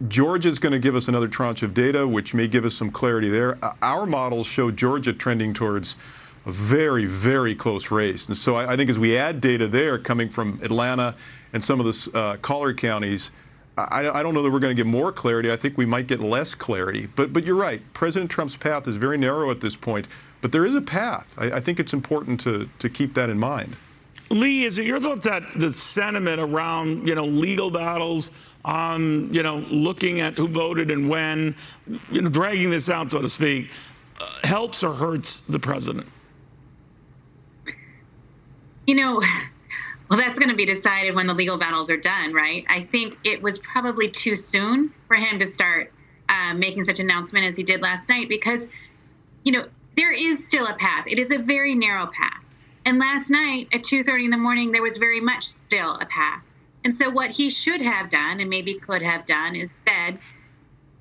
Georgia's going to give us another tranche of data, which may give us some clarity there. Our models show Georgia trending towards a very, very close race. And so I think as we add data there coming from Atlanta and some of the collar counties, I don't know that we're going to get more clarity. I think we might get less clarity. But you're right. President Trump's path is very narrow at this point. But there is a path. I think it's important to keep that in mind. Lee, is it your thought that the sentiment around, you know, legal battles, you know, looking at who voted and when, you know, dragging this out, so to speak, helps or hurts the president? You know, well, that's going to be decided when the legal battles are done, right? I think it was probably too soon for him to start making such an announcement as he did last night, because, you know, there is still a path. It is a very narrow path. And last night at 2:30 in the morning, there was very much still a path. And so what he should have done, and maybe could have done, is said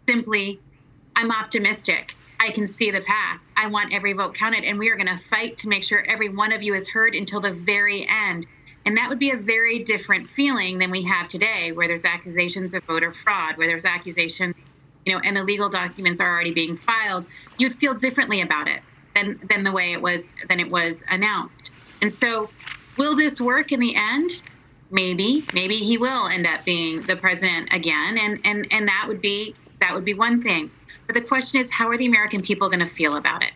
simply, I'm optimistic. I can see the path. I want every vote counted. And we are going to fight to make sure every one of you is heard until the very end. And that would be a very different feeling than we have today, where there's accusations of voter fraud, where there's accusations, you know, and illegal documents are already being filed. You'd feel differently about it than the way it was announced. And so, will this work in the end? Maybe he will end up being the president again, and that would be one thing. But the question is, how are the American people going to feel about it?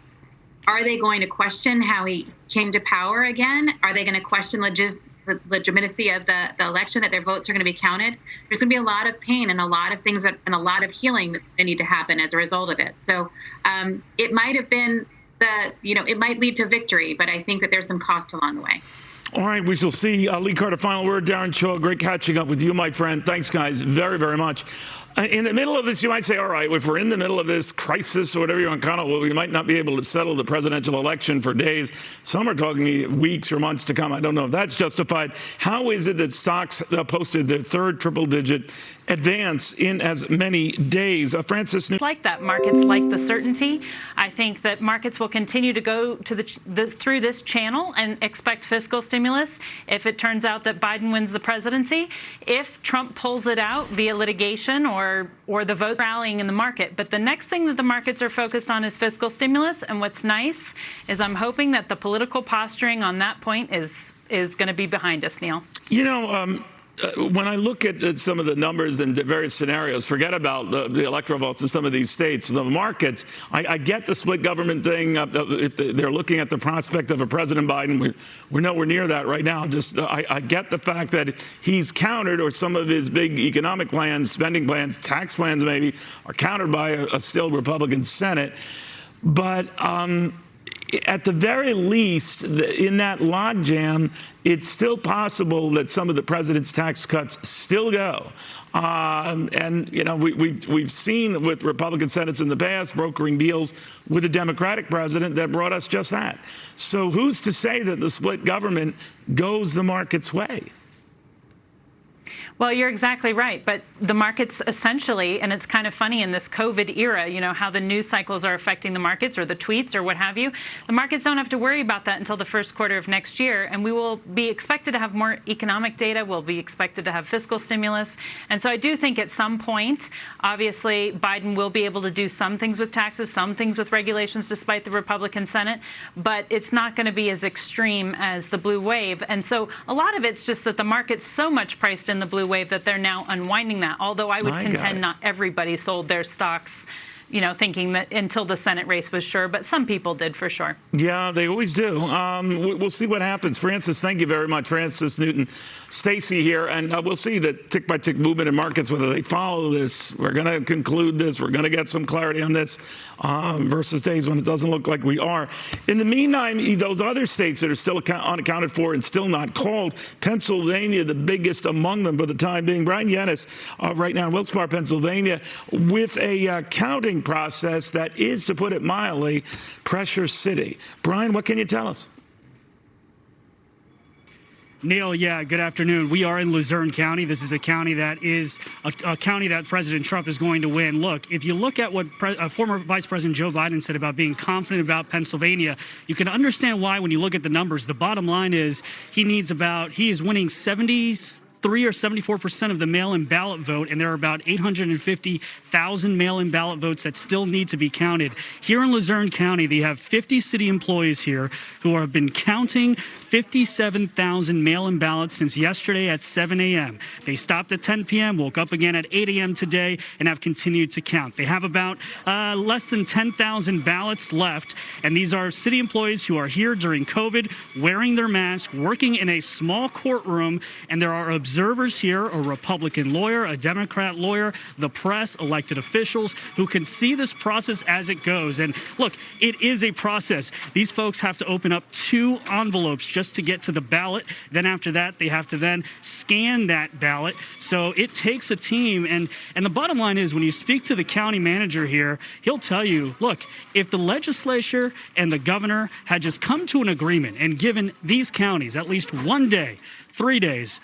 Are they going to question how he came to power again? Are they going to question the legitimacy of the election, that their votes are going to be counted? There's going to be a lot of pain and a lot of things and a lot of healing that need to happen as a result of it. So it might have been it might lead to victory, but I think that there's some cost along the way. All right, we shall see. Lee Carter, final word. Darren Shaw, great catching up with you, my friend. Thanks, guys, very, very much. In the middle of this, you might say, all right, if we're in the middle of this crisis or whatever you want to call it, well, we might not be able to settle the presidential election for days. Some are talking weeks or months to come. I don't know if that's justified. How is it that stocks posted their third triple-digit advance in as many days? Francis? Like that. Markets like the certainty. I think that markets will continue to go to through this channel and expect fiscal stimulus if it turns out that Biden wins the presidency. If Trump pulls it out via litigation or the vote rallying in the market. But the next thing that the markets are focused on is fiscal stimulus. And what's nice is I'm hoping that the political posturing on that point is going to be behind us, Neil. You know, when I look at some of the numbers and the various scenarios, forget about the electoral votes in some of these states, the markets, I get the split government thing. If they're looking at the prospect of a President Biden, we're nowhere near that right now. Just I get the fact that he's countered, or some of his big economic plans, spending plans, tax plans maybe, are countered by a still Republican Senate. But at the very least, in that logjam, it's still possible that some of the president's tax cuts still go. And, you know, we've seen with Republican Senates in the past brokering deals with a Democratic president that brought us just that. So who's to say that the split government goes the market's way? Well, you're exactly right. But the markets essentially, and it's kind of funny in this COVID era, you know, how the news cycles are affecting the markets or the tweets or what have you. The markets don't have to worry about that until the first quarter of next year. And we will be expected to have more economic data. We'll be expected to have fiscal stimulus. And so I do think at some point, obviously, Biden will be able to do some things with taxes, some things with regulations, despite the Republican Senate. But it's not going to be as extreme as the blue wave. And so a lot of it's just that the market's so much priced in the blue wave that they're now unwinding that, although I would contend not everybody sold their stocks, you know, thinking that until the Senate race was sure, but some people did for sure. Yeah, they always do. We'll see what happens. Francis, thank you very much. Francis Newton, Stacey here, and we'll see the tick-by-tick movement in markets, whether they follow this. We're going to conclude this. We're going to get some clarity on this versus days when it doesn't look like we are. In the meantime, those other states that are still unaccounted for and still not called, Pennsylvania, the biggest among them for the time being. Brian Yennis, right now in Wilkes-Barre, Pennsylvania, with a counting process that is, to put it mildly, pressure city. Brian, what can you tell us? Neil, yeah, good afternoon. We are in Luzerne County. This is a county that is a county that President Trump is going to win. Look, if you look at what former Vice President Joe Biden said about being confident about Pennsylvania, you can understand why when you look at the numbers. The bottom line is he is winning 73 or 74% of the mail-in ballot vote, and there are about 850,000 mail-in ballot votes that still need to be counted. Here in Luzerne County, they have 50 city employees here who have been counting 57,000 mail-in ballots since yesterday at 7 a.m. They stopped at 10 p.m., woke up again at 8 a.m. today, and have continued to count. They have about less than 10,000 ballots left, and these are city employees who are here during COVID, wearing their masks, working in a small courtroom, and there are observers here, a Republican lawyer, a Democrat lawyer, the press, elected officials who can see this process as it goes. And look, it is a process. These folks have to open up 2 envelopes just to get to the ballot. Then after that, they have to then scan that ballot. So it takes a team. And the bottom line is when you speak to the county manager here, he'll tell you, look, if the legislature and the governor had just come to an agreement and given these counties at least 1 day, 3 days,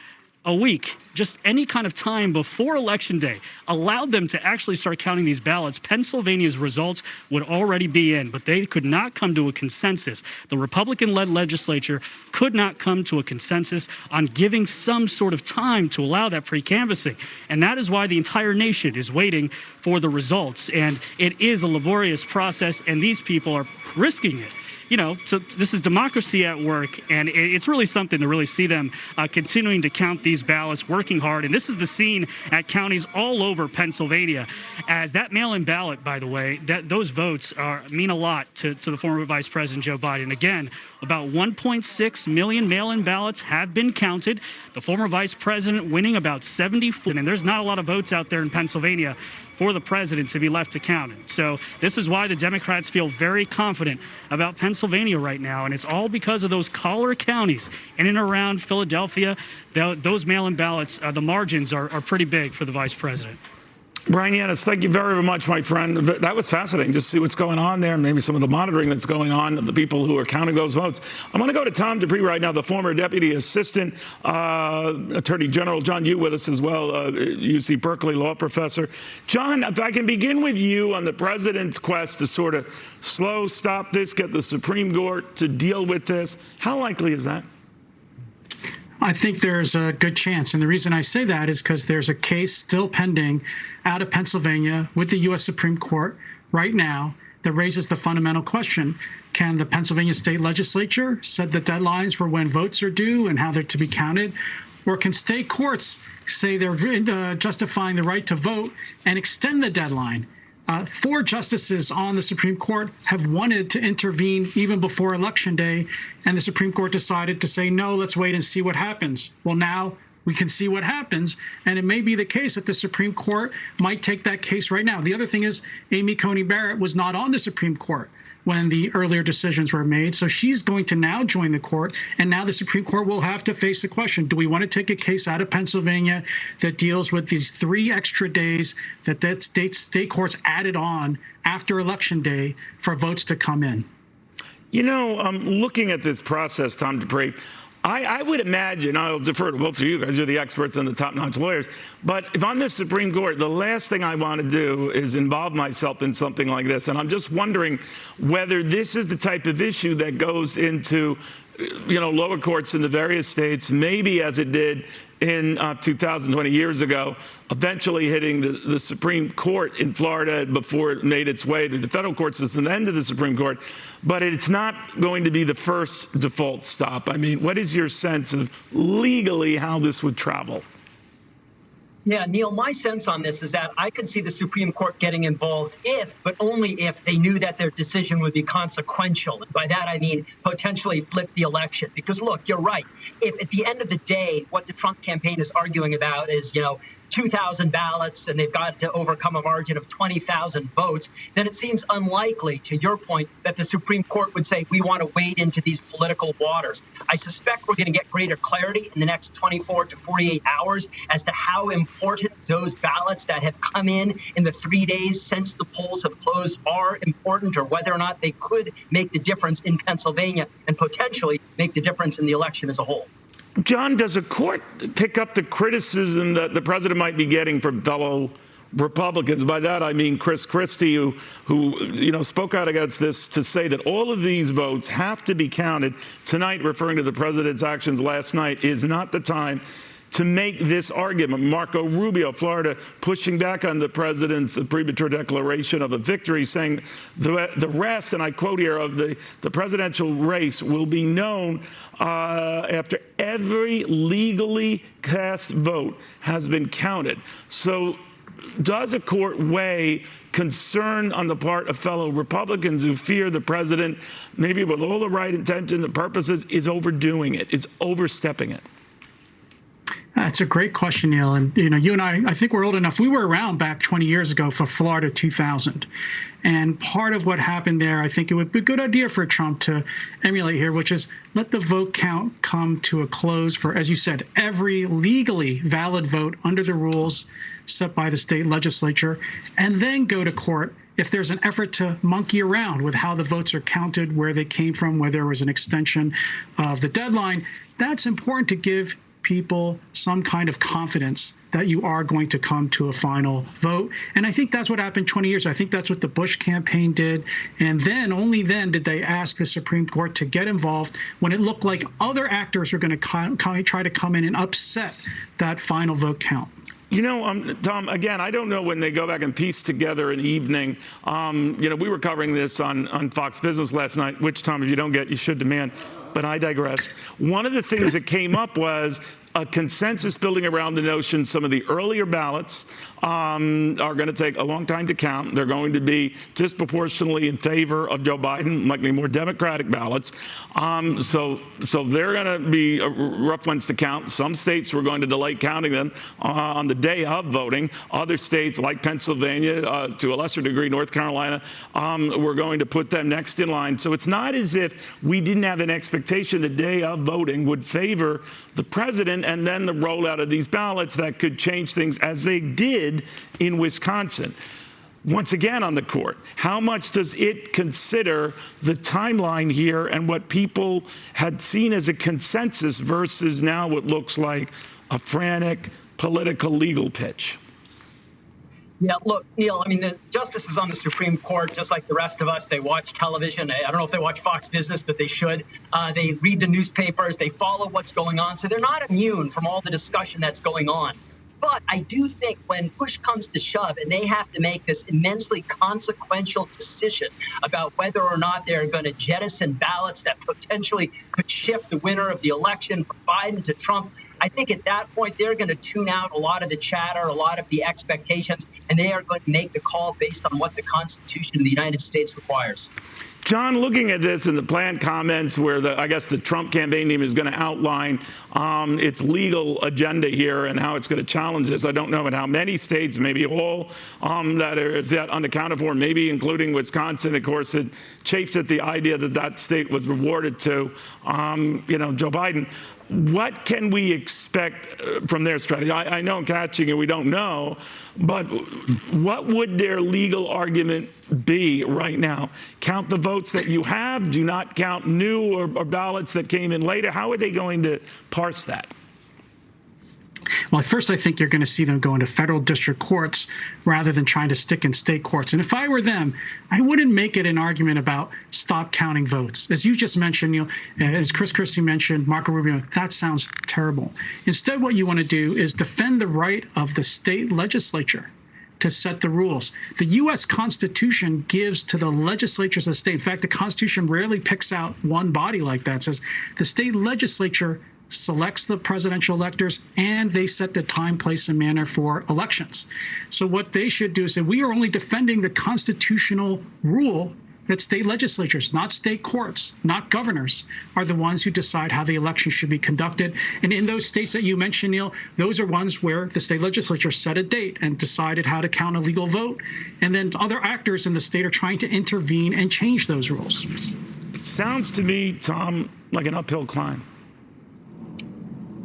a week, just any kind of time before Election Day, allowed them to actually start counting these ballots, Pennsylvania's results would already be in, but they could not come to a consensus. The Republican-led legislature could not come to a consensus on giving some sort of time to allow that pre-canvassing. And that is why the entire nation is waiting for the results. And it is a laborious process, and these people are risking it. You know, so this is democracy at work, and it's really something to really see them continuing to count these ballots, working hard. And this is the scene at counties all over Pennsylvania. As that mail-in ballot, by the way, those votes mean a lot to the former Vice President Joe Biden. Again, about 1.6 million mail-in ballots have been counted. The former Vice President winning about 74, and there's not a lot of votes out there in Pennsylvania for the president to be left to count. So this is why the Democrats feel very confident about Pennsylvania right now, and it's all because of those collar counties in and around Philadelphia. Those mail-in ballots, the margins are pretty big for the vice president. Brian Yennis, thank you very, very much, my friend. That was fascinating to see what's going on there, and maybe some of the monitoring that's going on of the people who are counting those votes. I'm going to go to Tom Dupree right now, the former Deputy Assistant Attorney General. John Yoo with us as well, UC Berkeley law professor. John, if I can begin with you on the president's quest to sort of stop this, get the Supreme Court to deal with this. How likely is that? I think there's a good chance. And the reason I say that is because there's a case still pending out of Pennsylvania with the U.S. Supreme Court right now that raises the fundamental question. Can the Pennsylvania state legislature set the deadlines for when votes are due and how they're to be counted? Or can state courts say they're justifying the right to vote and extend the deadline? 4 justices on the Supreme Court have wanted to intervene even before Election Day, and the Supreme Court decided to say, no, let's wait and see what happens. Well, now we can see what happens, and it may be the case that the Supreme Court might take that case right now. The other thing is Amy Coney Barrett was not on the Supreme Court when the earlier decisions were made. So she's going to now join the court, and now the Supreme Court will have to face the question, do we want to take a case out of Pennsylvania that deals with these 3 extra days that state courts added on after Election Day for votes to come in? You know, looking at this process, Tom Dupree, I would imagine, I'll defer to both of you guys, you're the experts and the top-notch lawyers, but if I'm the Supreme Court, the last thing I want to do is involve myself in something like this. And I'm just wondering whether this is the type of issue that goes into, you know, lower courts in the various states, maybe as it did in 2020 years ago, eventually hitting the Supreme Court in Florida before it made its way to the federal court system and to the Supreme Court. But it's not going to be the first default stop. I mean, what is your sense of legally how this would travel? Yeah, Neil, my sense on this is that I could see the Supreme Court getting involved if, but only if, they knew that their decision would be consequential. And by that, I mean potentially flip the election. Because, look, you're right. If at the end of the day, what the Trump campaign is arguing about is, you know, 2,000 ballots and they've got to overcome a margin of 20,000 votes, then it seems unlikely, to your point, that the Supreme Court would say, we want to wade into these political waters. I suspect we're going to get greater clarity in the next 24 to 48 hours as to how important those ballots that have come in the 3 days since the polls have closed are important, or whether or not they could make the difference in Pennsylvania and potentially make the difference in the election as a whole. John, does a court pick up the criticism that the president might be getting from fellow Republicans? By that, I mean Chris Christie, who you know, spoke out against this to say that all of these votes have to be counted. Tonight, referring to the president's actions last night, is not the time to make this argument. Marco Rubio, Florida, pushing back on the president's premature declaration of a victory, saying the rest, and I quote here, of the presidential race will be known after every legally cast vote has been counted. So does a court weigh concern on the part of fellow Republicans who fear the president, maybe with all the right intention and purposes, is overdoing it, is overstepping it? That's a great question, Neil. And, you know, you and I think we're old enough. We were around back 20 years ago for Florida 2000. And part of what happened there, I think it would be a good idea for Trump to emulate here, which is let the vote count come to a close for, as you said, every legally valid vote under the rules set by the state legislature, and then go to court if there's an effort to monkey around with how the votes are counted, where they came from, whether there was an extension of the deadline. That's important to give people some kind of confidence that you are going to come to a final vote. And I think that's what happened 20 years. I think that's what the Bush campaign did. And then, only then, did they ask the Supreme Court to get involved when it looked like other actors were going to try to come in and upset that final vote count. You know, Tom, again, I don't know when they go back and piece together an evening. You know, we were covering this on Fox Business last night, which, Tom, if you don't get, you should demand. But I digress. One of the things that came up was a consensus building around the notion some of the earlier ballots are going to take a long time to count. They're going to be disproportionately in favor of Joe Biden, likely more Democratic ballots. So they're going to be rough ones to count. Some states were going to delay counting them on the day of voting. Other states, like Pennsylvania, to a lesser degree, North Carolina, were going to put them next in line. So it's not as if we didn't have an expectation the day of voting would favor the president, and then the rollout of these ballots that could change things as they did in Wisconsin. Once again on the court, how much does it consider the timeline here and what people had seen as a consensus versus now what looks like a frantic political legal pitch? Yeah, look, Neil, I mean, the justices on the Supreme Court, just like the rest of us, they watch television. I don't know if they watch Fox Business, but they should. They read the newspapers. They follow what's going on. So they're not immune from all the discussion that's going on. But I do think when push comes to shove and they have to make this immensely consequential decision about whether or not they're going to jettison ballots that potentially could shift the winner of the election from Biden to Trump, I think at that point, they're going to tune out a lot of the chatter, a lot of the expectations, and they are going to make the call based on what the Constitution of the United States requires. John, looking at this in the planned comments where I guess the Trump campaign team is going to outline its legal agenda here and how it's going to challenge this. I don't know in how many states, maybe all, that is yet unaccounted for, maybe including Wisconsin. Of course, it chafed at the idea that that state was rewarded to, Joe Biden. What can we expect from their strategy? I know I'm catching it, we don't know, but what would their legal argument be right now? Count the votes that you have, do not count new or ballots that came in later. How are they going to parse that? Well, first, I think you're going to see them go into federal district courts rather than trying to stick in state courts. And if I were them, I wouldn't make it an argument about stop counting votes. As you just mentioned, as Chris Christie mentioned, Marco Rubio, that sounds terrible. Instead, what you want to do is defend the right of the state legislature to set the rules. The U.S. Constitution gives to the legislatures of the state. In fact, the Constitution rarely picks out one body like that. It says the state legislature selects the presidential electors, and they set the time, place, and manner for elections. So what they should do is say, we are only defending the constitutional rule that state legislatures, not state courts, not governors, are the ones who decide how the election should be conducted. And in those states that you mentioned, Neil, those are ones where the state legislature set a date and decided how to count a legal vote. And then other actors in the state are trying to intervene and change those rules. It sounds to me, Tom, like an uphill climb.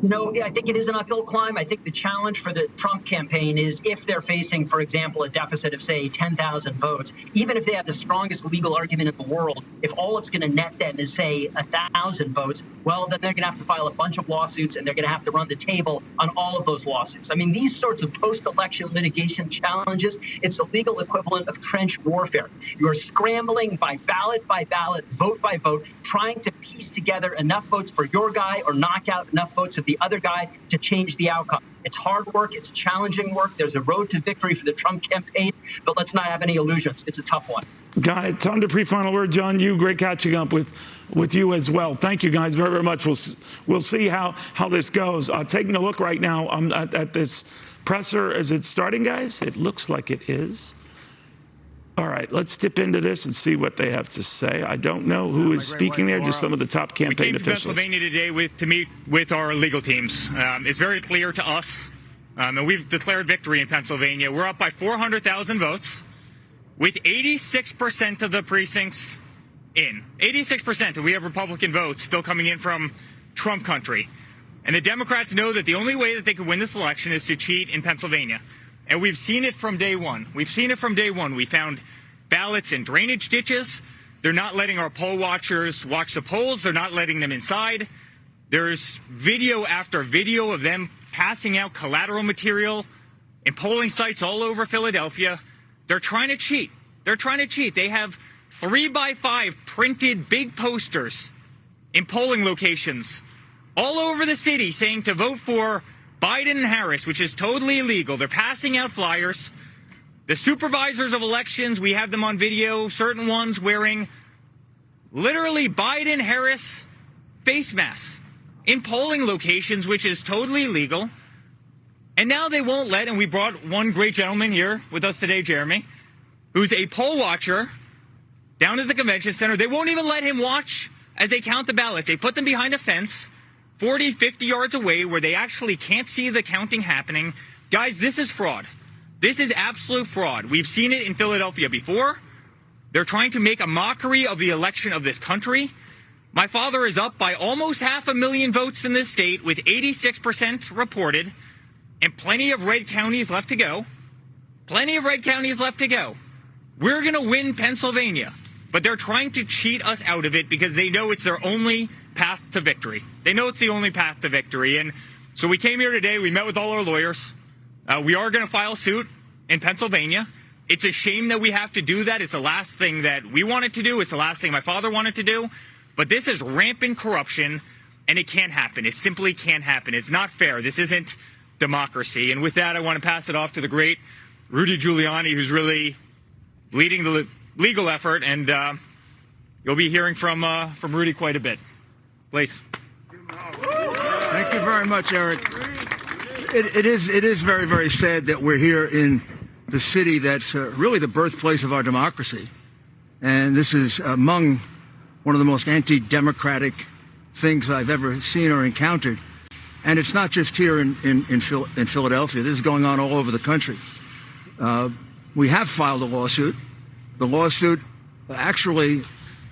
I think it is an uphill climb. I think the challenge for the Trump campaign is if they're facing, for example, a deficit of, say, 10,000 votes, even if they have the strongest legal argument in the world, if all it's going to net them is, say, 1,000 votes, well, then they're going to have to file a bunch of lawsuits, and they're going to have to run the table on all of those lawsuits. I mean, these sorts of post-election litigation challenges, it's a legal equivalent of trench warfare. You are scrambling by ballot, vote by vote, trying to piece together enough votes for your guy or knock out enough votes of the other guy to change the outcome. It's hard work. It's challenging work. There's a road to victory for the Trump campaign, but let's not have any illusions. It's a tough one. Got it. Time to pre-final word, John. You great catching up with you as well. Thank you guys very, very much. We'll see how this goes. Taking a look right now at this presser. Is it starting, guys? It looks like it is. All right, let's dip into this and see what they have to say. I don't know who is speaking there, just some of the top campaign officials. We came to Pennsylvania today to meet with our legal teams. It's very clear to us, and we've declared victory in Pennsylvania. We're up by 400,000 votes, with 86% of the precincts in. 86%, and we have Republican votes still coming in from Trump country. And the Democrats know that the only way that they can win this election is to cheat in Pennsylvania. And we've seen it from day one. We found ballots in drainage ditches. They're not letting our poll watchers watch the polls. They're not letting them inside. There's video after video of them passing out collateral material in polling sites all over Philadelphia. They're trying to cheat. They have 3x5 printed big posters in polling locations all over the city saying to vote for Biden and Harris, which is totally illegal. They're passing out flyers. The supervisors of elections, we have them on video, certain ones wearing literally Biden-Harris face masks in polling locations, which is totally illegal. And now they won't let, and we brought one great gentleman here with us today, Jeremy, who's a poll watcher down at the convention center. They won't even let him watch as they count the ballots. They put them behind a fence 40, 50 yards away where they actually can't see the counting happening. Guys, this is fraud. This is absolute fraud. We've seen it in Philadelphia before. They're trying to make a mockery of the election of this country. My father is up by almost 500,000 votes in this state with 86% reported and plenty of red counties left to go. We're going to win Pennsylvania, but they're trying to cheat us out of it because they know it's their only path to victory. They know it's the only path to victory. And so we came here today. We met with all our lawyers. We are going to file suit in Pennsylvania. It's a shame that we have to do that. It's the last thing that we wanted to do. It's the last thing my father wanted to do. But this is rampant corruption, and it can't happen. It simply can't happen. It's not fair. This isn't democracy. And with that, I want to pass it off to the great Rudy Giuliani, who's really leading the legal effort. And you'll be hearing from Rudy quite a bit. Please. Thank Thank you very much, Eric. It is very, very sad that we're here in the city that's really the birthplace of our democracy. And this is among one of the most anti-democratic things I've ever seen or encountered. And it's not just here in Philadelphia. This is going on all over the country. We have filed a lawsuit. The lawsuit actually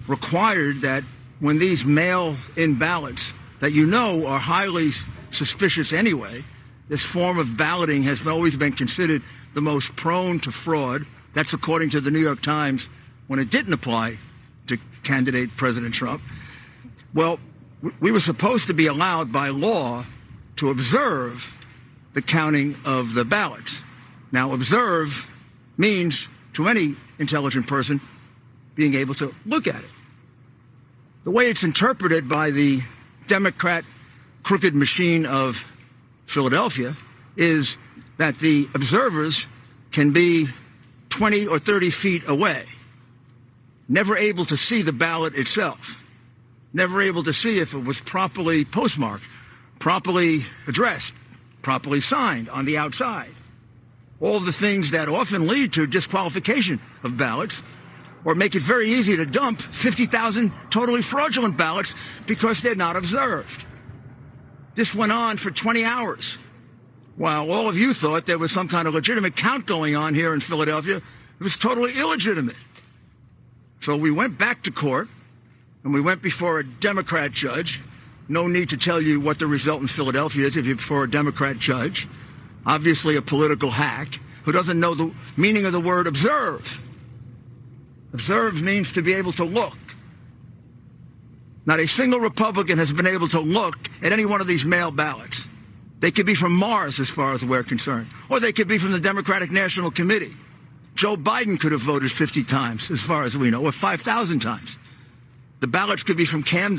required that when these mail-in ballots that you know are highly suspicious anyway, this form of balloting has always been considered the most prone to fraud. That's according to the New York Times when it didn't apply to candidate President Trump. Well, we were supposed to be allowed by law to observe the counting of the ballots. Now, observe means, to any intelligent person, being able to look at it. The way it's interpreted by the Democrat crooked machine of Philadelphia is that the observers can be 20 or 30 feet away, never able to see the ballot itself, never able to see if it was properly postmarked, properly addressed, properly signed on the outside. All the things that often lead to disqualification of ballots or make it very easy to dump 50,000 totally fraudulent ballots because they're not observed. This went on for 20 hours. While all of you thought there was some kind of legitimate count going on here in Philadelphia, it was totally illegitimate. So we went back to court, and we went before a Democrat judge. No need to tell you what the result in Philadelphia is if you're before a Democrat judge. Obviously a political hack who doesn't know the meaning of the word observe. Observe means to be able to look. Not a single Republican has been able to look at any one of these mail ballots. They could be from Mars, as far as we're concerned, or they could be from the Democratic National Committee. Joe Biden could have voted 50 times, as far as we know, or 5,000 times. The ballots could be from Camden.